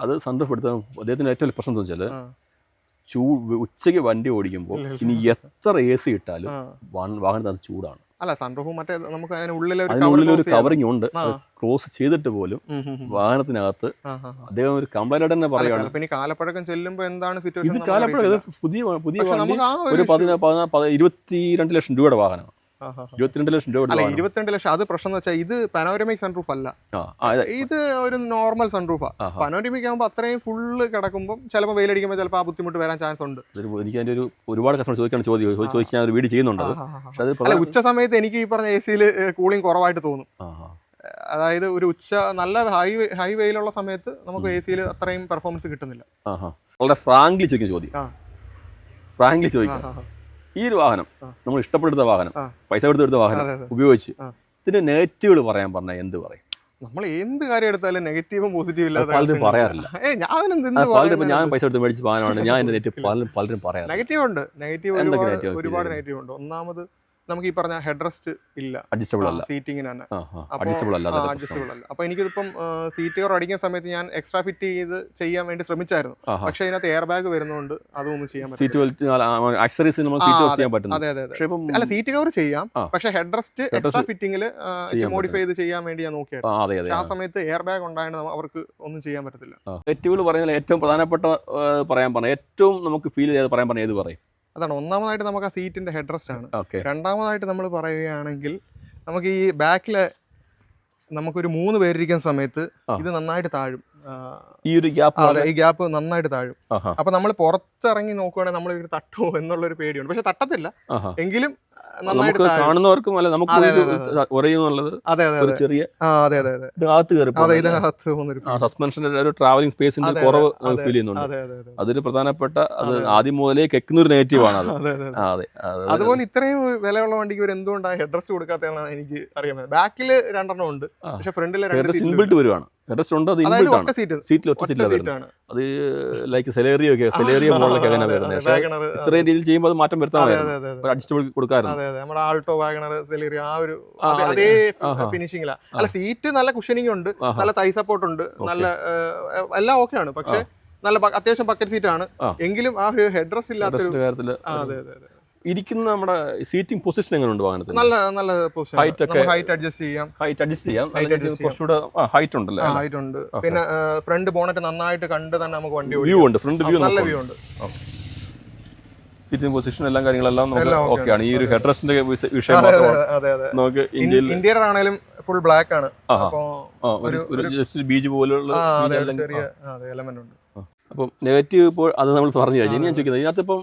അത് സൺറൂഫ് എടുത്ത അദ്ദേഹത്തിന് ഏറ്റവും വലിയ പ്രശ്നം എന്ന് വെച്ചാൽ ഉച്ചയ്ക്ക് വണ്ടി ഓടിക്കുമ്പോൾ ഇനി എത്ര AC ഇട്ടാലും വാഹനത്തിന് ചൂടാണ്. അല്ല, സൺറൂഫ് മറ്റേ നമുക്ക് അതിനുള്ളിലൊരു കവറിങ് ഉണ്ട്, ക്ലോസ് ചെയ്തിട്ട് പോലും വാഹനത്തിനകത്ത് അദ്ദേഹം ഒരു കംപ്ലൈന്റ് തന്നെ പറയുകയാണ്. പിന്നെ കാലപ്പഴക്കം ചെല്ലുമ്പോൾ എന്താണ് സിറ്റുവേഷൻ? ഇത് കാലപ്പഴക്കം പുതിയ ഒരു 22 ലക്ഷം രൂപയുടെ വാഹനമാണ്. 22 ലക്ഷം രൂപ. അല്ല, 22 ലക്ഷം അത് പ്രശ്നം എന്ന് വെച്ചാൽ ഇത് പനോരമിക് സൺറൂഫ് അല്ല, ഇത് ഒരു നോർമൽ സൺറൂഫാ. പനോരമിക് ആകുമ്പോൾ അത്രയും ഫുള്ള് കിടക്കുമ്പോൾ ചിലപ്പോൾ വെയിലടിക്കുമ്പോൾ ചിലപ്പോൾ ആ ബുദ്ധിമുട്ട് വരാൻ ചാൻസ് ഉണ്ട്. എനിക്ക് അതിന്റെ ഒരു ഒരുപാട് കസ്റ്റമർ ചോദിക്കാൻ ഞാൻ ഒരു വീഡിയോ ചെയ്യുന്നുണ്ട്. അല്ല, ഉച്ച സമയത്ത് എനിക്ക് ഈ പറഞ്ഞ AC-യിൽ കൂളിംഗ് കുറവായിട്ട് തോന്നും. അതായത് ഒരു നല്ല ഹൈ വെയിലുള്ള സമയത്ത് നമുക്ക് AC-യിൽ അത്രയും പെർഫോമൻസ് കിട്ടുന്നില്ല. വളരെ ഫ്രാങ്ക്ലി ചോദിക്കാം, ഈ ഒരു വാഹനം നമ്മൾ ഇഷ്ടപ്പെടുന്ന വാഹനം, പൈസ കൊടുത്തെടുത്ത വാഹനം ഉപയോഗിച്ച് ഇതിന്റെ നെഗറ്റീവുകൾ പറയാൻ പറഞ്ഞാൽ എന്ത് പറയും? നമ്മൾ എന്ത് കാര്യം എടുത്താലും നെഗറ്റീവും പോസിറ്റീവും ഇല്ലാതെ പലരും പറയാറില്ല. ഞാൻ പൈസ കൊടുത്ത് മേടിച്ച വാഹനമാണ്, ഞാൻ എന്റെ നെഗറ്റീവ് പലരും പറയാം. നെഗറ്റീവ് ഉണ്ട്, ഒരുപാട് നെഗറ്റീവ് ഉണ്ട്. ഒന്നാമത് നമുക്ക് ഈ പറഞ്ഞ ഹെഡ് റെസ്റ്റ് ഇല്ല, അഡ്ജസ്റ്റബിൾ അല്ല, സീറ്റിങ്ങിന് തന്നെ അഡ്ജസ്റ്റബിൾ അല്ല. അപ്പൊ എനിക്കിപ്പം സീറ്റ് കവർ അടിക്കുന്ന സമയത്ത് ഞാൻ എക്സ്ട്രാ ഫിറ്റ് ചെയ്ത് ചെയ്യാൻ വേണ്ടി ശ്രമിച്ചായിരുന്നു. പക്ഷെ അതിനകത്ത് എയർ ബാഗ് വരുന്നതുകൊണ്ട് അതൊന്നും ചെയ്യാൻ പറ്റില്ല. അല്ല, സീറ്റ് കവർ ചെയ്യാം, പക്ഷെ ഹെഡ് റെസ്റ്റ് എക്സ്ട്രാ ഫിറ്റിംഗിൽ മോഡിഫൈ ചെയ്ത് ചെയ്യാൻ വേണ്ടി ഞാൻ നോക്കിയായിരുന്നു. ആ സമയത്ത് എയർ ബാഗ് ഉണ്ടായത് അവർക്ക് ഒന്നും ചെയ്യാൻ പറ്റത്തില്ല. നെഗറ്റീവുകൾ പറയുന്നത് ഏറ്റവും പ്രധാനപ്പെട്ട ഏറ്റവും നമുക്ക് ഫീൽ ചെയ്ത് പറയാൻ പറഞ്ഞ ഏത് പറയും? അതാണ് ഒന്നാമതായിട്ട് നമുക്ക് ആ സീറ്റിന്റെ ഹെഡ് റെസ്റ്റ് ആണ്. രണ്ടാമതായിട്ട് നമ്മൾ പറയുകയാണെങ്കിൽ നമുക്ക് ഈ ബാക്കിലെ നമുക്കൊരു 3 പേരിരിക്കുന്ന സമയത്ത് ഇത് നന്നായിട്ട് താഴും, ഈ ഗ്യാപ്പ് നന്നായിട്ട് താഴും. അപ്പൊ നമ്മൾ പുറത്തിറങ്ങി നോക്കുവാണെങ്കിൽ നമ്മൾ ഇത് തട്ടുമോ എന്നുള്ളൊരു പേടിയുണ്ട്. പക്ഷെ തട്ടത്തില്ല, എങ്കിലും കാണുന്നവർക്കും സസ്പെൻഷന്റെ ഒരു ട്രാവലിംഗ് സ്പേസിന്റെ കുറവ് ഫീൽ ചെയ്യുന്നുണ്ട്. അതൊരു പ്രധാനപ്പെട്ട, അത് ആദ്യം മുതലേ കേൾക്കുന്ന ഒരു നെഗറ്റീവ് ആണ്. അതുപോലെ ഇത്രയും വിലയുള്ള വണ്ടിക്ക് ഒരു എന്തുകൊണ്ടാണ് ഹെഡ് റെസ്റ്റ് കൊടുക്കാത്തതാണ് എനിക്ക് അറിയാൻ. ബാക്കിൽ 2 ഉണ്ട്, പക്ഷെ ഫ്രണ്ടിൽ ഇൻബിൽറ്റ് വരുവാണ്. ഹെഡ് റെസ്റ്റ് ഉണ്ട്, അത് ഇൻബിൽറ്റ് ആണ്, സീറ്റിൽ ഒറ്റ സീറ്റിലാണ്. അത് ലൈക്ക് സെലേറിയോ മോഡലൊക്കെ അങ്ങനെ വരുന്നത്. ഇത്രയും രീതിയിൽ ചെയ്യുമ്പോൾ അത് മാറ്റം വരുത്താമായിരുന്നു, അഡ്ജസ്റ്റബിൾ കൊടുക്കാറുണ്ട്. നമ്മുടെ ആൾട്ടോ, വാഗണർ, സെലേറിയോ ആ ഒരു അതേ ഫിനിഷിംഗിലാണ്. അല്ല, സീറ്റ് നല്ല കുഷനിങ് ഉണ്ട്, നല്ല തൈ സപ്പോർട്ട് ഉണ്ട്, നല്ല എല്ലാം ഓക്കെ ആണ്. പക്ഷെ നല്ല അത്യാവശ്യം ബക്കറ്റ് സീറ്റ് ആണ്, എങ്കിലും ആ ഒരു ഹെഡ് റെസ്റ്റ് ഇല്ലാത്ത കാര്യത്തില് ഇരിക്കുന്ന നമ്മുടെ സീറ്റിംഗ് പൊസിഷൻ എങ്ങനെയുണ്ട് വാഹനത്തിൽ? നല്ല പൊസിഷൻ, ഹൈറ്റ് അഡ്ജസ്റ്റ് ചെയ്യാം. ഹൈറ്റ് ഉണ്ടല്ലോ, ഹൈറ്റ് ഉണ്ട്. പിന്നെ ഫ്രണ്ട് ബോണറ്റ് നന്നായിട്ട് കണ്ട് തന്നെ നമുക്ക് വണ്ടി വ്യൂ ഉണ്ട്, ഫ്രണ്ട് വ്യൂ നല്ല വ്യൂ ഉണ്ട്. സീറ്റിംഗ് പൊസിഷൻ എല്ലാം കാര്യങ്ങളെല്ലാം നമുക്ക് എല്ലാം okay ഓക്കെയാണ്. ഈ ഒരു ഹെഡ്രസ്റ്റിന്റെ വിഷയം മാത്രമാണ് അതെ അതെ നമുക്ക് ഇന്ത്യയിൽ ഇന്റീരിയർ ആണെങ്കിലും ഫുൾ ബ്ലാക്ക് ആണ്. അപ്പോ ഒരു ജസ്റ്റ് ബീച്ച് പോലുള്ള ചെറിയ എലമെന്റ് ഉണ്ട്. അപ്പം നെഗറ്റീവ് ഇപ്പോൾ അത് നമ്മൾ പറഞ്ഞു കഴിഞ്ഞു. ഇനി ഞാൻ ചോദിക്കുന്നത് ഇതിനകത്ത് ഇപ്പം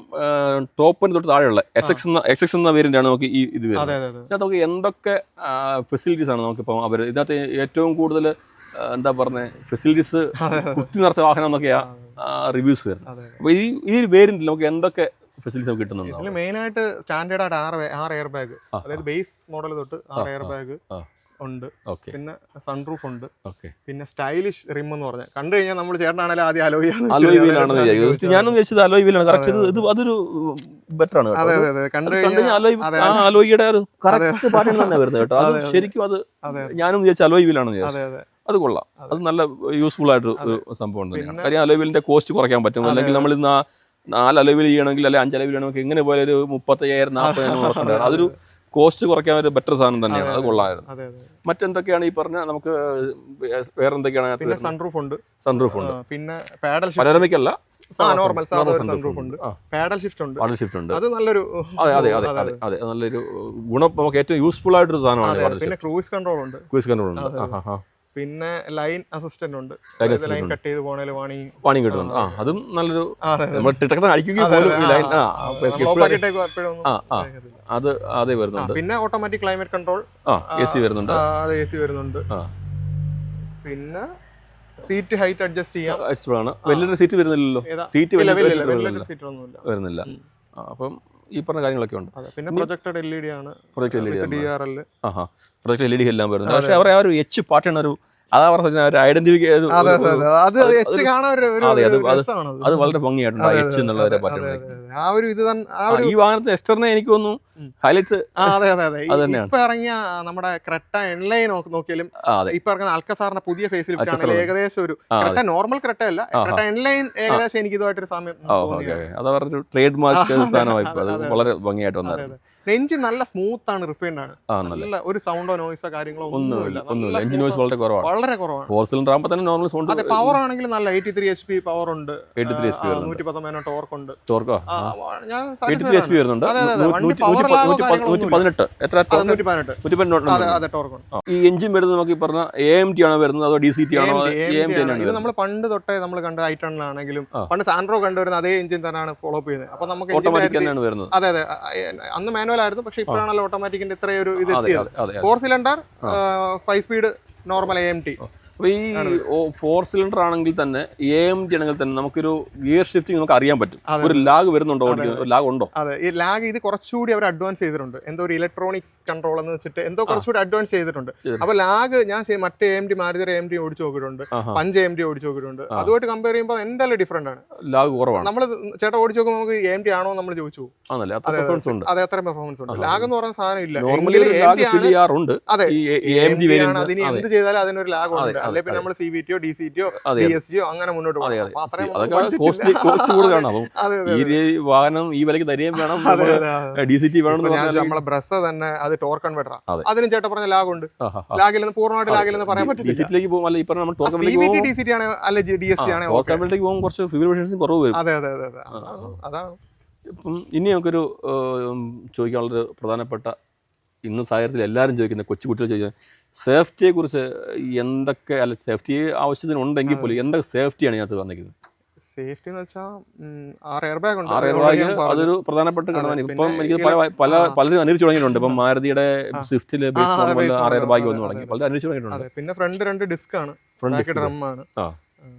ടോപ്പിന് തൊട്ട് താഴെയുള്ള എക്സ് എന്ന വേരിയന്റ് ആണ് നമുക്ക് ഈ ഇത് വരുന്നത്. ഇതിനകത്ത് നമുക്ക് എന്തൊക്കെ ഫെസിലിറ്റീസ് ആണ് നമുക്കിപ്പം അവർ ഇതിനകത്ത് ഏറ്റവും കൂടുതൽ എന്താ പറയുന്നത് ഫെസിലിറ്റീസ് കുത്തി നിറച്ച വാഹനം എന്നൊക്കെയാ റിവ്യൂസ് വരുന്നത്. അപ്പോൾ ഈ വേരിയന്റിൽ നമുക്ക് എന്തൊക്കെ ഫെസിലിറ്റീസ് നമുക്ക് കിട്ടുന്നുണ്ട്? മെയിൻ ആയിട്ട് സ്റ്റാൻഡേർഡ് ആയിട്ട് 6 എയർ ബാഗ്, അതായത് ബേസ് മോഡൽ തൊട്ട് 6 എയർ ബാഗ് ഉണ്ട്. പിന്നെ സൺറൂഫ് ഉണ്ട്. പിന്നെ സ്റ്റൈലിഷ് റിം എന്ന് പറഞ്ഞാൽ കണ്ടു കഴിഞ്ഞാൽ നമ്മൾ ചേട്ടനാണെങ്കിലും ആദ്യം അലോയ് വീലാണെന്ന് വിചാരിക്കും. ഞാനും വിചാരിച്ചത് അലോയ് വീലാണ് കറക്റ്റ്. ഇത് അതൊരു ബെറ്റർ ആണ്. അലോയിയുടെ ഒരു കറക്റ്റ് പാറ്റേൺ തന്നെ വരുന്നത് കേട്ടോ. അത് ശരിക്കും അത് ഞാനും വിചാരിച്ച അലോയ് വീലാണെന്ന് വിചാരിച്ചു. അത് കൊള്ളാം. അത് നല്ല യൂസ്ഫുൾ ആയിട്ട് ഒരു സംഭവം തന്നെയാണ്. കാര്യം അലോയ് വീലിന്റെ കോസ്റ്റ് കുറയ്ക്കാൻ പറ്റും. അല്ലെങ്കിൽ നമ്മൾ 4 അലോയ് വീൽ ചെയ്യണമെങ്കിൽ അല്ലെങ്കിൽ 5 അലോയ് വീൽ ചെയ്യണമെങ്കിൽ എങ്ങനെ പോലെ ഒരു 35,000 40,000 അതൊരു കോസ്റ്റ് കുറയ്ക്കാൻ ഒരു ബെറ്റർ സാധനം തന്നെയാണ്. അത് കൊള്ളാമായിരുന്നു. മറ്റെന്തൊക്കെയാണ് ഈ പറഞ്ഞ നമുക്ക് വേറെ എന്തൊക്കെയാണ്? സൺറൂഫ് ഉണ്ട്. സൺറൂഫ് ഉണ്ട്. പിന്നെ പാഡൽ പനോരമിക് അല്ല, നോർമൽ സൺറൂഫ് ഉണ്ട്. പാഡൽ ഷിഫ്റ്റ് ഉണ്ട്. പാഡൽ ഷിഫ്റ്റ് ഉണ്ട്. അത് നല്ലൊരു അതെ നല്ലൊരു ഗുണം, നമുക്ക് ഏറ്റവും യൂസ്ഫുൾ ആയിട്ടൊരു സാധനമാണ്. പിന്നെ ക്രൂയിസ് കൺട്രോൾ ഉണ്ട്. ക്രൂയിസ് കൺട്രോൾ ഉണ്ട്. പിന്നെ ലൈൻ അസിസ്റ്റന്റ് ഉണ്ട്. ലൈൻ കട്ട് ചെയ്ത് പോണേല് വാണിംഗ് കിട്ടുന്നുണ്ട്. അതും നല്ലൊരു അടിക്കുകയും അത് അതേ വരുന്നുണ്ട്. പിന്നെ ഓട്ടോമാറ്റിക് ക്ലൈമറ്റ് കൺട്രോൾ AC വരുന്നുണ്ട്. AC വരുന്നുണ്ട്. പിന്നെ സീറ്റ് ഹൈറ്റ് അഡ്ജസ്റ്റ് ചെയ്യാം. വലിയ സീറ്റ് വരുന്നില്ലല്ലോ. സീറ്റ് വരുന്നില്ല. അപ്പം ഈ പറഞ്ഞ കാര്യങ്ങളൊക്കെ ഉണ്ട്. പിന്നെ പ്രൊജക്റ്റഡ് LED ആണ്. Project LED DRL. Project LED എല്ലാം വരുന്നുണ്ട്. പക്ഷെ അവരെ ആ ഒരു എച്ച് പാറ്റേൺ ഒരു അതാ പറഞ്ഞ ഐഡന്റിഫിക്കേഷൻ അത് വളരെ ഭംഗിയായിട്ടുണ്ട്. എച്ച് എന്നുള്ള ഒരു പാറ്റേൺ. ഈ വാഹനത്തെ എസ്റ്ററിനെ എനിക്ക് തോന്നുന്നു ഹൈലൈറ്റ് അത് തന്നെയാണ്. ഇപ്പൊ ഇറങ്ങിയ നമ്മുടെ ക്രെറ്റ എൻലൈൻ നോക്കിയാലും ഇപ്പൊ ഇറങ്ങുന്ന അൽക്കസാറിന്റെ പുതിയ ഫേസ് ലിഫ്റ്റ് ആണെങ്കിൽ ഏകദേശം ഒരു ക്രെറ്റ നോർമൽ ക്രെറ്റ അല്ല, ക്രെറ്റ എൻലൈൻ ഏകദേശം എനിക്ക് ഇതുമായിട്ടൊരു സാമ്യം. അത് അവരുടെ ട്രേഡ് മാർക്ക് സ്ഥാനമായി. അത് വളരെ ഭംഗിയായിട്ട് വന്നായിരുന്നു. എഞ്ചിൻ നല്ല സ്മൂത്ത് ആണ്, റിഫൈൻഡ് ആണ്. നല്ല ഒരു സൗണ്ടോ നോയിസോ കാര്യങ്ങളോ ഒന്നുമില്ല. എഞ്ചിൻ നോയ്സ് വളരെ കുറവാണ്. വളരെ കുറവാണ്. 4 സിലിണ്ടർ ആകുമ്പോൾ തന്നെ നോർമൽ സൗണ്ട്. അതെ, പവർ ആണെങ്കിൽ നല്ല 83 HP പവർ ഉണ്ട്. 83 HP 110 ടോർക്ക് ഉണ്ട്. ഞാൻ 83 HP വരുന്നുണ്ട്. 118 എത്ര? 118 ടോർക്ക് ഉണ്ട്. ഈ എഞ്ചിൻ വരുന്നത് നമുക്ക് ഈ പറഞ്ഞ AMT ആണോ വരുന്നത് അതോ DCT ആണോ? AMT തന്നെയാണ്. ഇത് നമ്മൾ പണ്ട് തൊട്ടേ നമ്മൾ കണ്ട ഐറ്റണിലാണെങ്കിലും പണ്ട് സാൻഡ്രോ കണ്ടുവരുന്ന അതേ എഞ്ചിൻ തന്നെയാണ് ഫോളോ അപ്പ് ചെയ്യുന്നത്. അപ്പൊ നമുക്ക് ഓട്ടോമാറ്റിക് തന്നെയാണ് വരുന്നത്. അതെ അതെ, അന്ന് മാനുവൽ ആയിരുന്നു, പക്ഷെ ഇപ്പോഴാണല്ലോ ഓട്ടോമാറ്റിക്കിന്റെ ഇത്രയൊരു ഇത് എത്തിയത്. 4 സിലിണ്ടർ 5 സ്പീഡ് നോർമൽ AMT. അപ്പോൾ ഈ 4 സിലിണ്ടർ ആണെങ്കിൽ തന്നെ AMT ആണെങ്കിൽ തന്നെ നമുക്കൊരു ഗിയർ ഷിഫ്റ്റിംഗ് നമുക്ക് അറിയാൻ പറ്റും. ഒരു ലാഗ് വരുന്നുണ്ടോ? ലാഗ് ഉണ്ടോ? അതെ, ഈ ലാഗ് ഇത് കുറച്ചുകൂടി അവർ അഡ്വാൻസ് ചെയ്തിട്ടുണ്ട്. എന്തോ ഒരു ഇലക്ട്രോണിക്സ് കൺട്രോൾ എന്ന് വെച്ചിട്ട് എന്തോ കുറച്ചുകൂടി അഡ്വാൻസ് ചെയ്തിട്ടുണ്ട്. അപ്പൊ ലാഗ് ഞാൻ മറ്റേ AMT മാരുതി AMT ഓടിച്ചു നോക്കിയിട്ടുണ്ട്, 5 AMT ഓടിച്ചു നോക്കിയിട്ടുണ്ട്. അതുമായിട്ട് കമ്പയർ ചെയ്യുമ്പോൾ എന്തായാലും ഡിഫറെന്റ് ആണ്. ലാഗ് കുറവാണ്. നമ്മൾ ചേട്ടാ ഓടിച്ചു നോക്കുമ്പോൾ നമുക്ക് AMT ആണോ നമ്മൾ ചോദിച്ചു. അതെ, അത്രയും പെർഫോമൻസ് ഉണ്ട്. ലാഗ് എന്ന് പറയുന്ന സാധനം ഇല്ല. അതെ, അതിന് എന്ത് ചെയ്താലും അതിനൊരു ലാഗ് ഉണ്ട്. അല്ലെങ്കിൽ പിന്നെ നമ്മൾ CVT DCTയോ DSGയോ അങ്ങനെ മുന്നോട്ട് പോകും. വാഹനം ഈ വിലക്ക് തരികയും വേണം, DCT വേണം. നമ്മളെ ബ്രസ്സ തന്നെ അത് ടോർക്ക് കൺവെർട്ടർ. അതിനും ചേട്ടാ പറഞ്ഞ ലാഗ് ഉണ്ട്. ലാഗില്ലെന്ന് പൂർണ്ണമായിട്ട് ലാഗില്ലെന്ന് പറയാൻ പറ്റില്ല. DCTയിലേക്ക് പോകും. അല്ല, ഈ പറഞ്ഞ CVT DCT ആണ് അല്ലെ DSG ആണ്. കുറച്ച് ഫിബ്രിലേഷൻ കുറവ് വരും. അതെ അതെ അതെ, അതാണ്. ഇപ്പം ഇനി നമുക്കൊരു ചോദിക്കാനുള്ളൊരു പ്രധാനപ്പെട്ട ഇന്ന് സാഹചര്യത്തിൽ എല്ലാവരും ചോദിക്കുന്നത്, കൊച്ചുകുട്ടികൾ ചോദിക്കുന്നത് സേഫ്റ്റിയെ കുറിച്ച് എന്തൊക്കെ, അല്ല സേഫ്റ്റി ആവശ്യത്തിന് ഉണ്ടെങ്കിൽ പോലും എന്തൊക്കെ സേഫ്റ്റിയാണ് ഇതിനകത്ത് വന്നിരിക്കുന്നത്? സേഫ്റ്റി എന്ന് വെച്ചാൽ 6 എയർ ബാഗ് ഉണ്ട്. 6 എയർ ബാഗ് അതൊരു പ്രധാനപ്പെട്ട ഘടകമാണ്. ഇപ്പം എനിക്ക് പലരും അന്വേഷിച്ചു തുടങ്ങിയിട്ടുണ്ട്. ഇപ്പം മാരുതിയുടെ സ്വിഫ്റ്റില് 6 എയർ ബാഗ് വന്നു തുടങ്ങി, പലരും അന്വേഷിച്ചു തുടങ്ങിയിട്ടുണ്ട്. പിന്നെ ഫ്രണ്ട് 2 ഡിസ്ക് ആണ്, ഡ്രം ആണ്.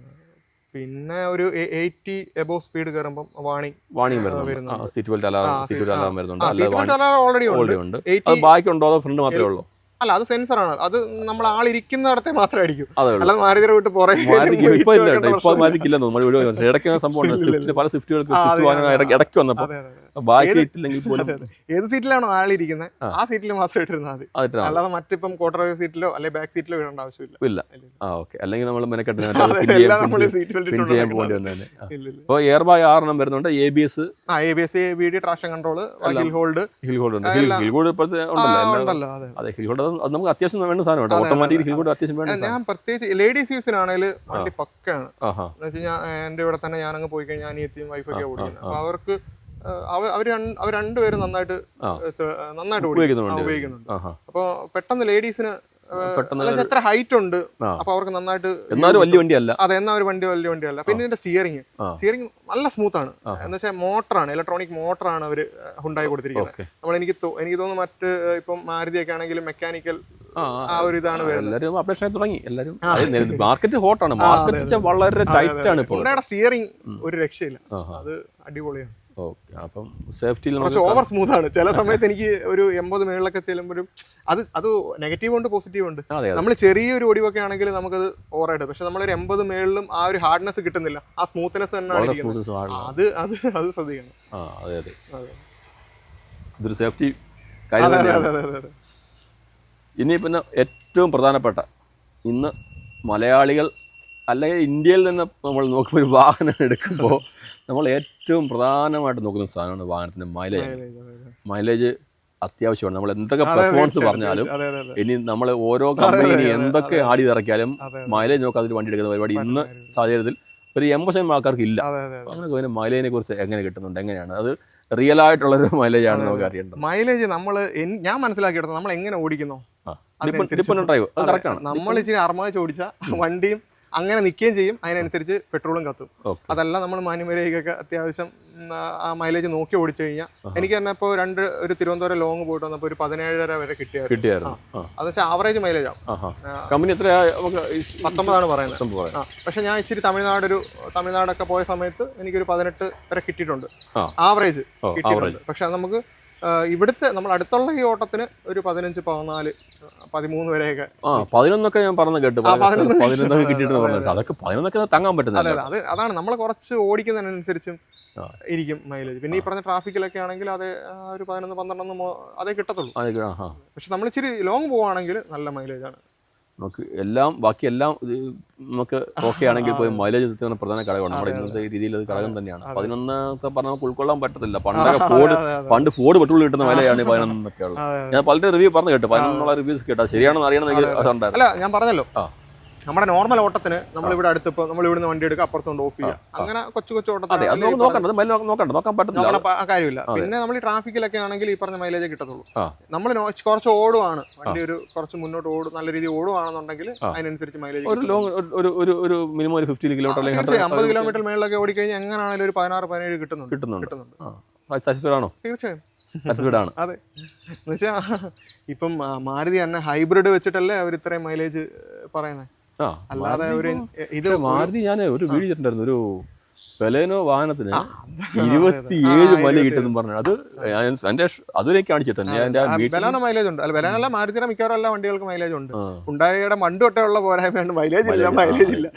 പിന്നെ ഒരു 80 എബോവ് സ്പീഡ് കയറുമ്പോൾ വാണിംഗ് വരുന്നുണ്ട്. സീറ്റ് ബെൽറ്റ് അലാറം വരുന്നുണ്ട്. ഓൾറെഡി ഉണ്ട്. ബാക്കി ഉണ്ടോ അതോ ഫ്രണ്ട് മാത്രമേ ഉള്ളൂ? അല്ല, അത് സെൻസർ ആണ്. അത് നമ്മൾ ആളിരിക്കുന്നിടത്തെ മാത്രമേ അടിക്കൂ. അല്ല മാരുതിയുടെ വിട്ട് പുറകെ പല സ്വിഫ്റ്റുകൾക്ക് ഇടയ്ക്ക് വന്നപ്പോൾ ബാക്കി ഇട്ടില്ലെങ്കിൽ പോലും ഏത് സീറ്റിലാണോ ആളിരിക്കുന്നത് ആ സീറ്റിൽ മാത്രം ഇട്ടിരുന്നാൽ മതി. അല്ലാതെ മറ്റിപ്പം ക്വാർട്ടർ സീറ്റിലോ അല്ലെങ്കിൽ ബാക്ക് സീറ്റിലോ ഇടേണ്ട ആവശ്യമില്ല. അല്ലെങ്കിൽ നമ്മൾ ഇപ്പോൾ എയർ ബാഗ് 6 വരുന്നുണ്ട്. ABS ABD traction control, hill hold ഇപ്പോഴത്തെ ഉണ്ടല്ലോ. അതെ, ഹിൽ ഹോൾഡ് അത് നമുക്ക് അത്യാവശ്യം വേണ്ട സാധനമാണ്. ഓട്ടോമാറ്റിക് ഹിൽ ഹോൾഡ് അത്യാവശ്യം വേണ്ട. ഞാൻ പ്രത്യേകിച്ച് ലേഡീസ് യൂസിനാണെങ്കിൽ വണ്ടി പക്കാണ്. എന്ന് വെച്ചാൽ എന്റെ ഇവിടെ തന്നെ ഞാനങ്ങ് പോയി കഴിഞ്ഞാൽ അനിയത്തിയും വൈഫൊക്കെ ഓടിക്കുന്നത്. അപ്പൊ അവർക്ക് അവർ രണ്ടുപേരും നന്നായിട്ട് ഉപയോഗിക്കുന്നുണ്ട്. അപ്പോൾ പെട്ടെന്ന് ലേഡീസിന് എത്ര ഹൈറ്റ് ഉണ്ട്, അപ്പൊ അവർക്ക് നന്നായിട്ട് എന്നാലും വലിയ വണ്ടിയല്ല. അതെ, എന്നാ ഒരു വലിയ വണ്ടിയല്ല. പിന്നെ ഇതിന്റെ സ്റ്റിയറിംഗ് നല്ല സ്മൂത്ത് ആണ്. എന്ന് വെച്ചാൽ മോട്ടറാണ്, ഇലക്ട്രോണിക് മോട്ടറാണ് അവർ ഉണ്ടായി കൊടുത്തിരിക്കുന്നത്. നമ്മൾ എനിക്ക് തോന്നുന്നു മറ്റ് ഇപ്പം മാരുതിയൊക്കെ ആണെങ്കിലും മെക്കാനിക്കൽ ആ ഒരു ഇതാണ് വരുന്നത്. തുടങ്ങി എല്ലാവരും. മാർക്കറ്റ് ഹോട്ടാണ്, മാർക്കറ്റ് വളരെ ടൈറ്റ് ആണ്. സ്റ്റിയറിംഗ് ഒരു രക്ഷയില്ല, അത് അടിപൊളിയാണ്. അപ്പം സേഫ്റ്റിയിൽ കുറച്ച് ഓവർ സ്മൂത്ത് ആണ്. ചില സമയത്ത് എനിക്ക് ഒരു 80 മേളിലൊക്കെ ചെല്ലുമ്പോഴും അത് നെഗറ്റീവ് ഉണ്ട് പോസിറ്റീവ് ഉണ്ട്. നമ്മൾ ചെറിയൊരു ഒടിവൊക്കെ ആണെങ്കിൽ നമുക്കത് ഓവറായിട്ട്, പക്ഷെ നമ്മളൊരു 80 മേളിലും ആ ഒരു ഹാർഡ്നെസ് കിട്ടുന്നില്ല, ആ സ്മൂത്ത്നെസ് തന്നെയാണ് അത് ശ്രദ്ധിക്കണം. ഇതൊരു സേഫ്റ്റി കാര്യം തന്നെയാണ്. ഇനി പിന്നെ ഏറ്റവും പ്രധാനപ്പെട്ട, ഇന്ന് മലയാളികൾ അല്ലെങ്കിൽ ഇന്ത്യയിൽ നിന്ന് നമ്മൾ നോക്കുമ്പോൾ ഒരു വാഹനം എടുക്കുമ്പോൾ നമ്മൾ ഏറ്റവും പ്രധാനമായിട്ട് നോക്കുന്ന സാധനമാണ് വാഹനത്തിൻ്റെ മൈലേജ് അത്യാവശ്യമാണ്. നമ്മൾ എന്തൊക്കെ പെർഫോമൻസ് പറഞ്ഞാലും ഇനി നമ്മൾ ഓരോ കമ്പനി എന്തൊക്കെ ആടി ഇറക്കിയാലും മൈലേജ് നോക്കാതെ വണ്ടി എടുക്കുന്ന പരിപാടി ഇന്ന് സാഹചര്യത്തിൽ ഒരു 80% ആൾക്കാർക്ക് ഇല്ല. അങ്ങനെ മൈലേജിനെ കുറിച്ച് എങ്ങനെ കിട്ടുന്നുണ്ട്, എങ്ങനെയാണ് അത് റിയൽ ആയിട്ടുള്ളൊരു മൈലേജ് ആണ് നമുക്ക് അറിയേണ്ടത്? മൈലേജ് ഞാൻ മനസ്സിലാക്കിയെടുത്തത് നമ്മൾ എങ്ങനെ ഓടിക്കുന്നു, നമ്മൾ ഇച്ചിരി അർമാച്ച് ഓടിച്ച വണ്ടിയും അങ്ങനെ നിൽക്കുകയും ചെയ്യും, അതിനനുസരിച്ച് പെട്രോളും കത്തും. അതല്ല നമ്മൾ മാനുവലിക്കൊക്കെ അത്യാവശ്യം ആ മൈലേജ് നോക്കി ഓടിച്ചു കഴിഞ്ഞാൽ, എനിക്ക് തന്നെ ഇപ്പോൾ ഒരു തിരുവനന്തപുരം ലോങ് പോയിട്ട് വന്നപ്പോൾ ഒരു 17.5 വരെ കിട്ടിയായിരുന്നു. അത് വെച്ചാൽ ആവറേജ് മൈലേജ് ആവും. 19 പറയുന്നത്. പക്ഷെ ഞാൻ ഇച്ചിരി തമിഴ്നാടൊക്കെ പോയ സമയത്ത് എനിക്കൊരു 18 വരെ കിട്ടിയിട്ടുണ്ട്, ആവറേജ് കിട്ടിയിട്ടുണ്ട്. പക്ഷെ അത് നമുക്ക് ഇവിടുത്തെ നമ്മൾ അടുത്തുള്ള ഈ ഓട്ടത്തിന് ഒരു 15, 14, 13 വരെയൊക്കെ 11 ഞാൻ പറഞ്ഞു കേട്ടു. 11 കിട്ടിയിട്ട് അതൊക്കെ 11 താങ്ങാൻ പറ്റുന്നില്ല. അതാണ് നമ്മൾ കുറച്ച് ഓടിക്കുന്നതിനനുസരിച്ചും ഇരിക്കും മൈലേജ്. പിന്നെ ഈ പറഞ്ഞ ട്രാഫിക്കിലൊക്കെ ആണെങ്കിൽ അത് ഒരു 11, 12 അതേ കിട്ടത്തുള്ളൂ. പക്ഷെ നമ്മൾ ഇച്ചിരി ലോങ് പോവുകയാണെങ്കിൽ നല്ല മൈലേജ് ആണ്. നമുക്ക് ബാക്കിയെല്ലാം നമുക്ക് ഓക്കെ ആണെങ്കിൽ പോയി മൈലേജ് എത്തുന്ന പ്രധാന ഘടകമാണ്. നമ്മുടെ ഇന്നത്തെ രീതിയിൽ അത് ഘടകം തന്നെയാണ്. 11 പറഞ്ഞാൽ നമുക്ക് ഉൾക്കൊള്ളാൻ പറ്റത്തില്ല. പണ്ട് ഫോർഡ് പെട്രോൾ കിട്ടുന്ന വിലയാണ് 11 എന്നൊക്കെ ഉള്ളത്. ഞാൻ പലരുടെ റിവ്യൂ പറഞ്ഞു കേട്ടു, 11 റിവ്യൂസ് കേട്ടോ, ശരിയാണെന്ന് അറിയണമെങ്കിൽ അതുണ്ടായിരുന്നു. അല്ല, ഞാൻ പറഞ്ഞല്ലോ നമ്മുടെ നോർമൽ ഓട്ടത്തിന് നമ്മൾ ഇവിടെ അടുത്തിപ്പോൾ നമ്മൾ ഇവിടുന്ന് വണ്ടി എടുക്കുക, അപ്പുറത്തോണ്ട് ഓഫ് ചെയ്യുക, അങ്ങനെ കൊച്ചു ഓട്ടത്തിന് നോക്കാൻ പറ്റുന്നില്ല, കാര്യമില്ല. പിന്നെ നമ്മൾ ഈ ട്രാഫിക്കിലൊക്കെ ആണെങ്കിൽ ഈ പറഞ്ഞ മൈലേജ് കിട്ടത്തുള്ളൂ. നമ്മൾ കുറച്ച് ഓടുവാണ്, വണ്ടി ഒരു കുറച്ച് മുന്നോട്ട് നല്ല രീതിയിൽ ഓടുവാണെന്നുണ്ടെങ്കിൽ അതിനനുസരിച്ച് മൈലേജ് ഒരു മിനിമം 50 കിലോമീറ്റർ 50 കിലോമീറ്റർ മേളിലൊക്കെ ഓടിക്കഴിഞ്ഞാൽ എങ്ങനെയാണെങ്കിലും ഒരു 16-17 കിട്ടുന്നുണ്ട്. തീർച്ചയായും അതെ. എന്നുവെച്ചാ ഇപ്പം മാരുതി തന്നെ ഹൈബ്രിഡ് വെച്ചിട്ടല്ലേ അവർ ഇത്രയും മൈലേജ് പറയുന്നത്. അല്ലാതെ മാരുതി ഞാൻ ഒരു വീഡിയോ ചെയ്തിട്ടുണ്ടായിരുന്നു, ഒരു ബലേനോ വാഹനത്തിന് 27 മൈലേജ് കിട്ടുന്നു പറഞ്ഞു. അത് അതുവരെ കാണിച്ചിട്ടുണ്ട്. ബലേനോ മൈലേജ് ഉണ്ട്. അല്ല, ബലേനോ അല്ല, മാരുതിയുടെ മിക്കവാറും എല്ലാ വണ്ടികൾക്ക് മൈലേജ് ഉണ്ട്. ഉണ്ടായുടെ മണ്ട് തൊട്ടുള്ള പോരായ്മ മൈലേജ് ഇല്ല.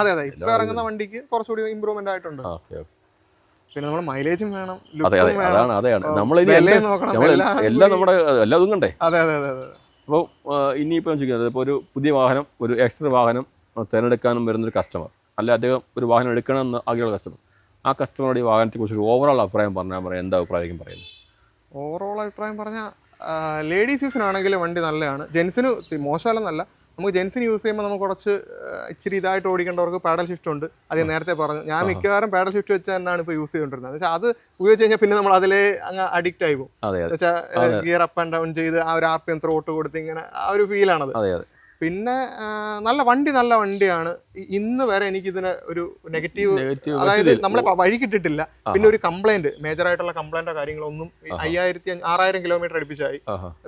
അതെ, ഇപ്പൊ ഇറങ്ങുന്ന വണ്ടിക്ക് കുറച്ചുകൂടി ഇമ്പ്രൂവ്മെന്റ് ആയിട്ടുണ്ട്. പിന്നെ നമ്മൾ മൈലേജും വേണം, എല്ലാം നമ്മുടെ എല്ലാം കണ്ടേ. അപ്പോൾ ഇനിയിപ്പോൾ ചോദിക്കുന്നത്, ഇപ്പോൾ ഒരു പുതിയ വാഹനം, ഒരു എക്സ്ട്രാ വാഹനം തിരഞ്ഞെടുക്കാനും വരുന്നൊരു കസ്റ്റമർ, അല്ല അദ്ദേഹം ഒരു വാഹനം എടുക്കണമെന്ന് ആഗ്രഹമുള്ള കസ്റ്റമർ, ആ കസ്റ്റമറുടെ ഈ വാഹനത്തെക്കുറിച്ച് ഒരു ഓവറോൾ അഭിപ്രായം പറയാം. എന്താ അഭിപ്രായം പറയുന്നത്? ഓവറോൾ അഭിപ്രായം പറഞ്ഞാൽ ലേഡീസ് യൂസിനാണെങ്കിൽ വണ്ടി നല്ലതാണ്. ജെൻസിന് മോശമല്ലെന്നല്ല, നമുക്ക് ജെൻസിന് യൂസ് ചെയ്യുമ്പോൾ നമുക്ക് കുറച്ച് ഇച്ചിരി ഇതായിട്ട് ഓടിക്കേണ്ടവർക്ക് പാഡൽ ഷിഫ്റ്റ് ഉണ്ട്. അത് നേരത്തെ പറഞ്ഞു, ഞാൻ മിക്കവാറും പാഡൽ ഷിഫ്റ്റ് വെച്ച് തന്നെയാണ് ഇപ്പോൾ യൂസ് ചെയ്തുകൊണ്ടിരുന്നത്. എന്ന് വെച്ചാൽ അത് ഉപയോഗിച്ച് കഴിഞ്ഞാൽ പിന്നെ നമ്മൾ അതിലേ അങ്ങ് അഡിക്റ്റ് ആയി പോകും. എന്ന് വെച്ചാൽ ഗിയർ അപ്പ് ആൻഡ് ഡൗൺ ചെയ്ത് ആ ഒരു RPM ത്രോട്ട് കൊടുത്ത് ഇങ്ങനെ ആ ഒരു ഫീലാണത്. പിന്നെ നല്ല വണ്ടിയാണ്. ഇന്ന് വരെ എനിക്കിതിന് ഒരു നെഗറ്റീവ്, അതായത് നമ്മൾ വഴി കിട്ടിയിട്ടില്ല. പിന്നെ ഒരു കംപ്ലൈന്റ്, മേജറായിട്ടുള്ള കംപ്ലൈന്റോ കാര്യങ്ങളൊന്നും 5000-6000 കിലോമീറ്റർ അടുപ്പിച്ചായി.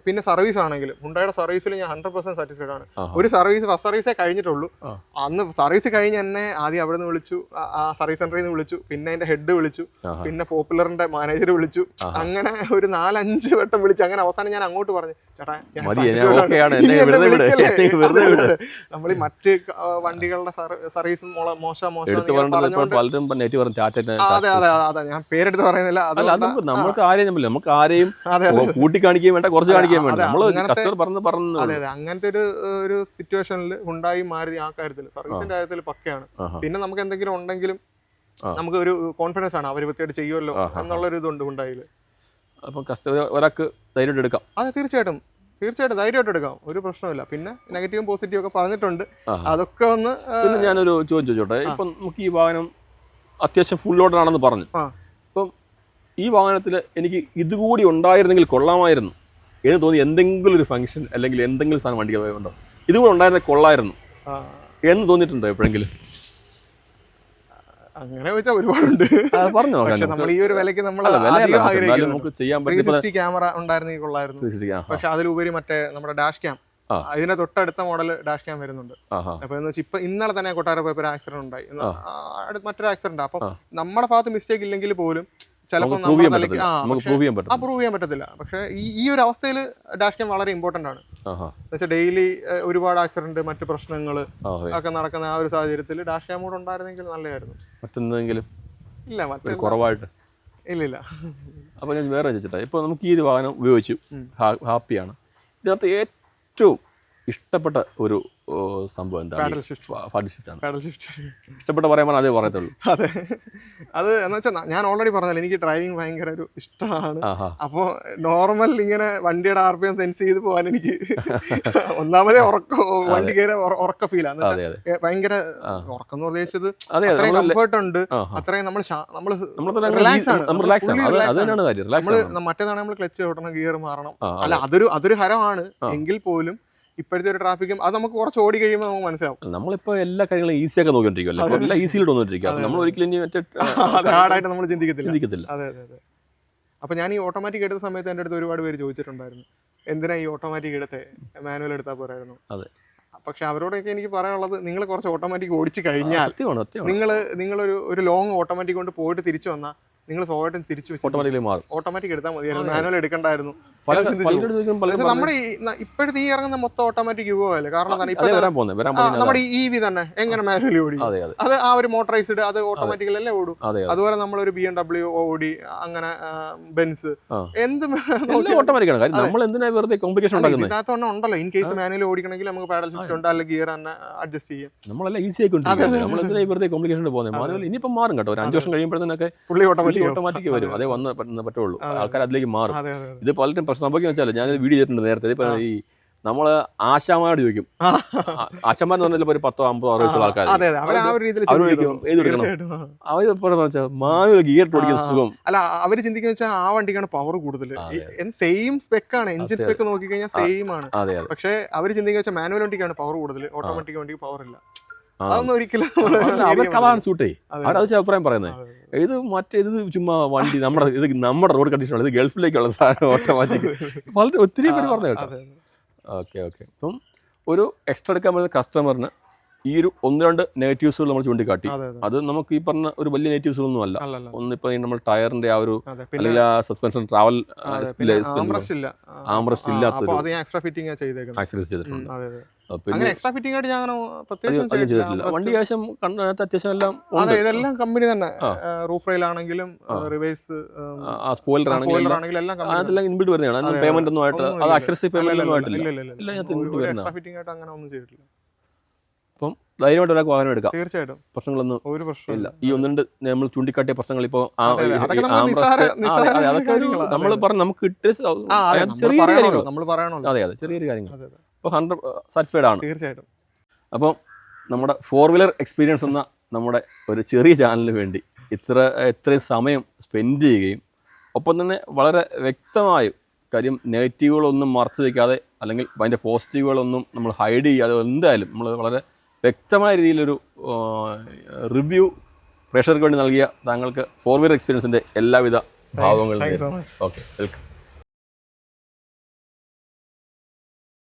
പിന്നെ സർവീസ് ആണെങ്കിലും ഹുണ്ടായുടെ സർവീസിൽ ഞാൻ 100% സാറ്റിസ്ഫൈഡ് ആണ്. ഒരു ഫസ്റ്റ് സർവീസേ കഴിഞ്ഞിട്ടുള്ളൂ. അന്ന് സർവീസ് കഴിഞ്ഞ് എന്നെ ആദ്യം അവിടെ നിന്ന് വിളിച്ചു, ആ സർവീസ് സെന്ററിൽ നിന്ന് വിളിച്ചു, പിന്നെ അതിന്റെ ഹെഡ് വിളിച്ചു, പിന്നെ പോപ്പുലറിന്റെ മാനേജർ വിളിച്ചു, അങ്ങനെ ഒരു 4-5 വട്ടം വിളിച്ചു. അങ്ങനെ അവസാനം ഞാൻ അങ്ങോട്ട് പറഞ്ഞു, ചേട്ടാ നമ്മൾ ഈ മറ്റ് വണ്ടികളുടെ സർവീസും മോശം അതെ, ഞാൻ പേരെടുത്ത് പറയുന്നില്ല. നമുക്ക് ആരെയും കൂട്ടി കാണിക്കുകയും വേണ്ട, കുറച്ച് കാണിക്കുകയും വേണ്ട. അതെ, അങ്ങനത്തെ ഒരു സിറ്റുവേഷനിൽ ഹുണ്ടായി മാരുതി ആ കാര്യത്തിൽ സർവീസിന്റെ കാര്യത്തിൽ പക്കയാണ്. പിന്നെ നമുക്ക് എന്തെങ്കിലും ഉണ്ടെങ്കിലും നമുക്ക് ഒരു കോൺഫിഡൻസ് ആണ്, അവർ വൃത്തിയായിട്ട് ചെയ്യുമല്ലോ എന്നുള്ളൊരു ഇതുണ്ട് ഹുണ്ടായിൽ. അപ്പൊ കസ്റ്റമർ ഒരാൾക്ക് ധൈര്യമായിട്ട് എടുക്കാം. അതെ, തീർച്ചയായിട്ടും ധൈര്യമായിട്ട് എടുക്കാം, ഒരു പ്രശ്നമില്ല. പിന്നെ നെഗറ്റീവും പോസിറ്റീവും ഒക്കെ പറഞ്ഞിട്ടുണ്ട്, അതൊക്കെ ഒന്ന്. പിന്നെ ഞാനൊരു ചോദിച്ചോട്ടെ, ഇപ്പം നമുക്ക് ഈ വാഹനം അത്യാവശ്യം ഫുൾ ലോഡർ ആണെന്ന് പറഞ്ഞു. ഇപ്പം ഈ വാഹനത്തിൽ എനിക്ക് ഇതുകൂടി ഉണ്ടായിരുന്നെങ്കിൽ കൊള്ളാമായിരുന്നു എന്ന് തോന്നി എന്തെങ്കിലും ഒരു ഫംഗ്ഷൻ അല്ലെങ്കിൽ എന്തെങ്കിലും സാധനം വണ്ടി ഉണ്ടോ ഇതുകൂടി ഉണ്ടായിരുന്നെങ്കിൽ കൊള്ളായിരുന്നു എന്ന് തോന്നിയിട്ടുണ്ടോ എപ്പോഴെങ്കിലും? അങ്ങനെ വെച്ചാൽ ഒരുപാടുണ്ട്. പറഞ്ഞോ, പക്ഷെ നമ്മൾ ഈ ഒരു വിലയ്ക്ക് നമ്മൾ നമുക്ക് ചെയ്യാൻ പറ്റും. ക്യാമറ ഉണ്ടായിരുന്നെങ്കിൽ കൊള്ളായിരുന്നു. പക്ഷെ അതിലുപരി മറ്റേ നമ്മുടെ ഡാഷ് ക്യാം, ഇതിന്റെ തൊട്ടടുത്ത മോഡൽ ഡാഷ് ക്യാം വരുന്നുണ്ട്. അപ്പൊ എന്ന് വെച്ചാൽ ഇപ്പൊ ഇന്നലെ തന്നെ കൊട്ടാരം പോയപ്പോ ഒരു ആക്സിഡന്റ് ഉണ്ടായി, മറ്റൊരു ആക്സിഡന്റ്. അപ്പൊ നമ്മുടെ ഭാഗത്ത് മിസ്റ്റേക്ക് ഇല്ലെങ്കിൽ പോലും ചിലപ്പോൾ പ്രൂവ് ചെയ്യാൻ പറ്റത്തില്ല. പക്ഷെ ഈ ഒരു അവസ്ഥയിൽ ഡാഷ് ക്യാം വളരെ ഇമ്പോർട്ടന്റ് ആണ്. എന്നുവെച്ചാൽ ഡെയിലി ഒരുപാട് ആക്സിഡന്റ് മറ്റു പ്രശ്നങ്ങൾ ഒക്കെ നടക്കുന്ന ആ ഒരു സാഹചര്യത്തിൽ ഡാഷ് ക്യാം കൂടെ ഉണ്ടായിരുന്നെങ്കിൽ നല്ലതായിരുന്നു. മറ്റെന്തെങ്കിലും ഇല്ല, മറ്റേ കുറവായിട്ട് ഇല്ല. അപ്പോൾ ഞാൻ വേറെ ചോദിച്ചിട്ടാ, ഇപ്പോൾ നമുക്ക് ഈ ഒരു വാഹനം ഉപയോഗിച്ചു, ഹാപ്പിയാണ്. ഇതിനകത്ത് ഏറ്റവും ഇഷ്ടപ്പെട്ട ഒരു സംഭവം എന്താണ്? ഇഷ്ടപ്പെട്ട പറയാൻ അതേ പറയത്തുള്ളൂ. അതെ, അത് എന്ന് വെച്ചാൽ ഞാൻ ഓൾറെഡി പറഞ്ഞല്ലോ, എനിക്ക് ഡ്രൈവിംഗ് ഭയങ്കര ഒരു ഇഷ്ടമാണ്. അപ്പോൾ നോർമൽ ഇങ്ങനെ വണ്ടിയുടെ RPM സെൻസ് ചെയ്ത് പോകാൻ എനിക്ക് ഒന്നാമതേ വണ്ടി കയറി ഉറക്ക ഫീലാണ്. ഭയങ്കര ഉറക്കം എന്ന് ഉദ്ദേശിച്ചത് അത്രയും കംഫർട്ട് ഉണ്ട്, അത്രയും റിലാക്സ് ആണ്. മറ്റേതാണ് നമ്മൾ ക്ലച്ച് ഓടണം, ഗിയർ മാറണം. അല്ല, അതൊരു ഹരമാണ്. എങ്കിൽ പോലും ഇപ്പോഴത്തെ ഒരു ട്രാഫിക്കും അത് നമുക്ക് കുറച്ച് ഓടി കഴിയുമ്പോൾ നമുക്ക് മനസ്സിലാവും. നമ്മളിപ്പോൾ എല്ലാ കാര്യങ്ങളും ഈസിയൊക്കെ നോക്കിക്കൊണ്ടിരിക്കുമല്ലോ, എല്ലാം ഈസിയിലോട്ട് വന്നിരിക്കുക. നമ്മൾ ഒരിക്കലും ഹാർഡായിട്ട് നമ്മൾ ചിന്തിക്കത്തില്ല. അതെ. അപ്പൊ ഞാൻ ഈ ഓട്ടോമാറ്റിക് എടുത്ത സമയത്ത് എൻ്റെ അടുത്ത് ഒരുപാട് പേര് ചോദിച്ചിട്ടുണ്ടായിരുന്നു, എന്തിനാ ഈ ഓട്ടോമാറ്റിക് എടുത്തേ, മാനുവൽ എടുത്താൽ പോരായിരുന്നു. അതെ. പക്ഷെ അവരോടൊക്കെ എനിക്ക് പറയാനുള്ളത്, നിങ്ങൾ കുറച്ച് ഓട്ടോമാറ്റിക് ഓടിച്ചു കഴിഞ്ഞാൽ നിങ്ങൾ ഒരു ലോങ് ഓട്ടോമാറ്റിക് കൊണ്ട് പോയിട്ട് തിരിച്ചു വന്നാൽ നിങ്ങൾ സ്വാഭാവികമായിട്ടും തിരിച്ചു ഓട്ടോമാറ്റിക് എടുത്താൽ മതിയായിരുന്നു, മാനുവൽ എടുക്കണ്ടായിരുന്നു. നമ്മുടെ ഇപ്പോഴത്തെ ഈ ഇറങ്ങുന്ന മൊത്തം ഓട്ടോമാറ്റിക് യുവോ അല്ലേ? കാരണം നമ്മുടെ EV തന്നെ എങ്ങനെ മാനുവലി ഓടി? അത് ആ ഒരു മോട്ടറൈസ്ഡ്, അത് ഓട്ടോമാറ്റിക്കലല്ലേ ഓടും. അതുപോലെ നമ്മളൊരു BMW ഓടി, അങ്ങനെ ബെൻസ്, എന്ത് ഇതിനകത്തൊന്നും ഉണ്ടല്ലോ. ഇൻ കേസ് മാനുവലി ഓടിക്കണമെങ്കിൽ നമുക്ക് പാഡൽ ഷിഫ്റ്റ് ഉണ്ട്, അല്ലെങ്കിൽ ഗിയർ തന്നെ അഡ്ജസ്റ്റ് ചെയ്യാം. നമ്മളെല്ലാം ഈസി ആയിക്കൊണ്ടിരിക്കുന്നത്. ഇനിയിപ്പം മാറും കേട്ടോ, ഒരു 5 വർഷം കഴിയുമ്പോഴത്തേനൊക്കെ ഫുള്ളി ഓട്ടോമാറ്റിക് വരും. അതേ വന്ന് പറ്റുള്ളൂ, ആൾക്കാർ അതിലേക്ക് മാറും. ഇത് പലരും പ്രശ്നം സംഭവിക്കുന്ന വെച്ചാൽ, ഞാനൊരു വീഡിയോ ചെയ്തിട്ടുണ്ട് നേരത്തെ. ഇപ്പൊ ഈ നമ്മള് ആശാമാരോട് ചോദിക്കും, ആശാമാരെന്ന് പറഞ്ഞാൽ ഒരു 10, 50, 60 ആൾക്കാർ, അവർ ചോദിക്കും ഏത് എടുക്കണം. അവർ മാനുവൽ ഗിയർ ഓടിക്കുന്ന സുഖം അല്ല, അവര് ചിന്തിക്കുന്ന വെച്ചാൽ ആ വണ്ടിക്കാണ് പവർ കൂടുതൽ. സെയിം സ്പെക്ക് ആണ്, എഞ്ചിൻ സ്പെക്ക് നോക്കി കഴിഞ്ഞാൽ സെയിം ആണ്. പക്ഷെ അവര് ചിന്തിക്കുന്ന വെച്ചാൽ മാനുവൽ വണ്ടിക്കാണ് പവർ കൂടുതൽ, ഓട്ടോമാറ്റിക് വണ്ടിക്ക് പവർ ഇല്ല. അതൊന്നും ഒരിക്കലും അവർക്കതാണ് സൂട്ടേ. അവരത് അഭിപ്രായം പറയുന്നത്, ഇത് മറ്റേത് ചുമ്മാ വണ്ടി നമ്മുടെ റോഡ് കണ്ടീഷനാണ്, ഇത് ഗൾഫിലേക്കുള്ള സാധനം ഓട്ടോമാറ്റിക്. വളരെ ഒത്തിരി പേര് പറഞ്ഞു കേട്ടോ. ഓക്കെ. അപ്പം ഒരു എക്സ്ട്രാ എടുക്കാൻ പറ്റുന്ന കസ്റ്റമറിന് ഈ ഒരു 1-2 നെഗറ്റീവ്സുകൾ നമ്മൾ ചൂണ്ടിക്കാട്ടി. അത് നമുക്ക് ഈ പറഞ്ഞ ഒരു വലിയ നെഗറ്റീവ്സുകളൊന്നും അല്ല. ഒന്നിപ്പോ നമ്മൾ ടയറിന്റെ ആ ഒരു, അല്ലെങ്കിൽ ആ സസ്പെൻഷൻ ട്രാവൽ ആംബ്രസ്റ്റ് ഇല്ലാത്ത ചെയ്തിട്ടുണ്ട്. വണ്ടി അത്യാവശ്യം എല്ലാം കമ്പനി തന്നെ, റൂഫ് റെയിൽ ആണെങ്കിലും റിവേഴ്സ് സ്പോയിലർ ആണെങ്കിലും അതെല്ലാം ഇൻബിൽഡ് വരുന്നതാണ്. പേയ്മെന്റ് ഒന്നും ആയിട്ട്, അത് അക്സസറി പേയ്മെന്റ് ഒന്നും ആയിട്ടില്ല. അപ്പം ധൈര്യമായിട്ട് ഒരാൾക്ക് വാഹനം എടുക്കാം, തീർച്ചയായിട്ടും. പ്രശ്നങ്ങളൊന്നും ഒരു പ്രശ്നമില്ല. ഈ 1-2 നമ്മൾ ചൂണ്ടിക്കാട്ടിയ പ്രശ്നങ്ങൾ ഇപ്പോ അതൊക്കെ നമ്മൾ പറഞ്ഞ നമുക്ക് കിട്ടിയ ചെറിയ കാര്യങ്ങൾ. അതെ, ചെറിയൊരു കാര്യങ്ങൾ. അപ്പോൾ 100 സാറ്റിസ്ഫൈഡ് ആണ്, തീർച്ചയായിട്ടും. അപ്പം നമ്മുടെ 4-വീലർ എക്സ്പീരിയൻസ് എന്ന നമ്മുടെ ഒരു ചെറിയ ചാനലിന് വേണ്ടി ഇത്രയും സമയം സ്പെൻഡ് ചെയ്യുകയും, ഒപ്പം തന്നെ വളരെ വ്യക്തമായും കാര്യം നെഗറ്റീവുകളൊന്നും മറച്ചു വയ്ക്കാതെ, അല്ലെങ്കിൽ അതിൻ്റെ പോസിറ്റീവുകളൊന്നും നമ്മൾ ഹൈഡ് ചെയ്യാതെ, എന്തായാലും നമ്മൾ വളരെ വ്യക്തമായ രീതിയിലൊരു റിവ്യൂ പ്രേക്ഷകർക്ക് വേണ്ടി നൽകിയ താങ്കൾക്ക് 4-വീലർ എക്സ്പീരിയൻസിൻ്റെ എല്ലാവിധ ഭാവങ്ങളും. Okay, welcome.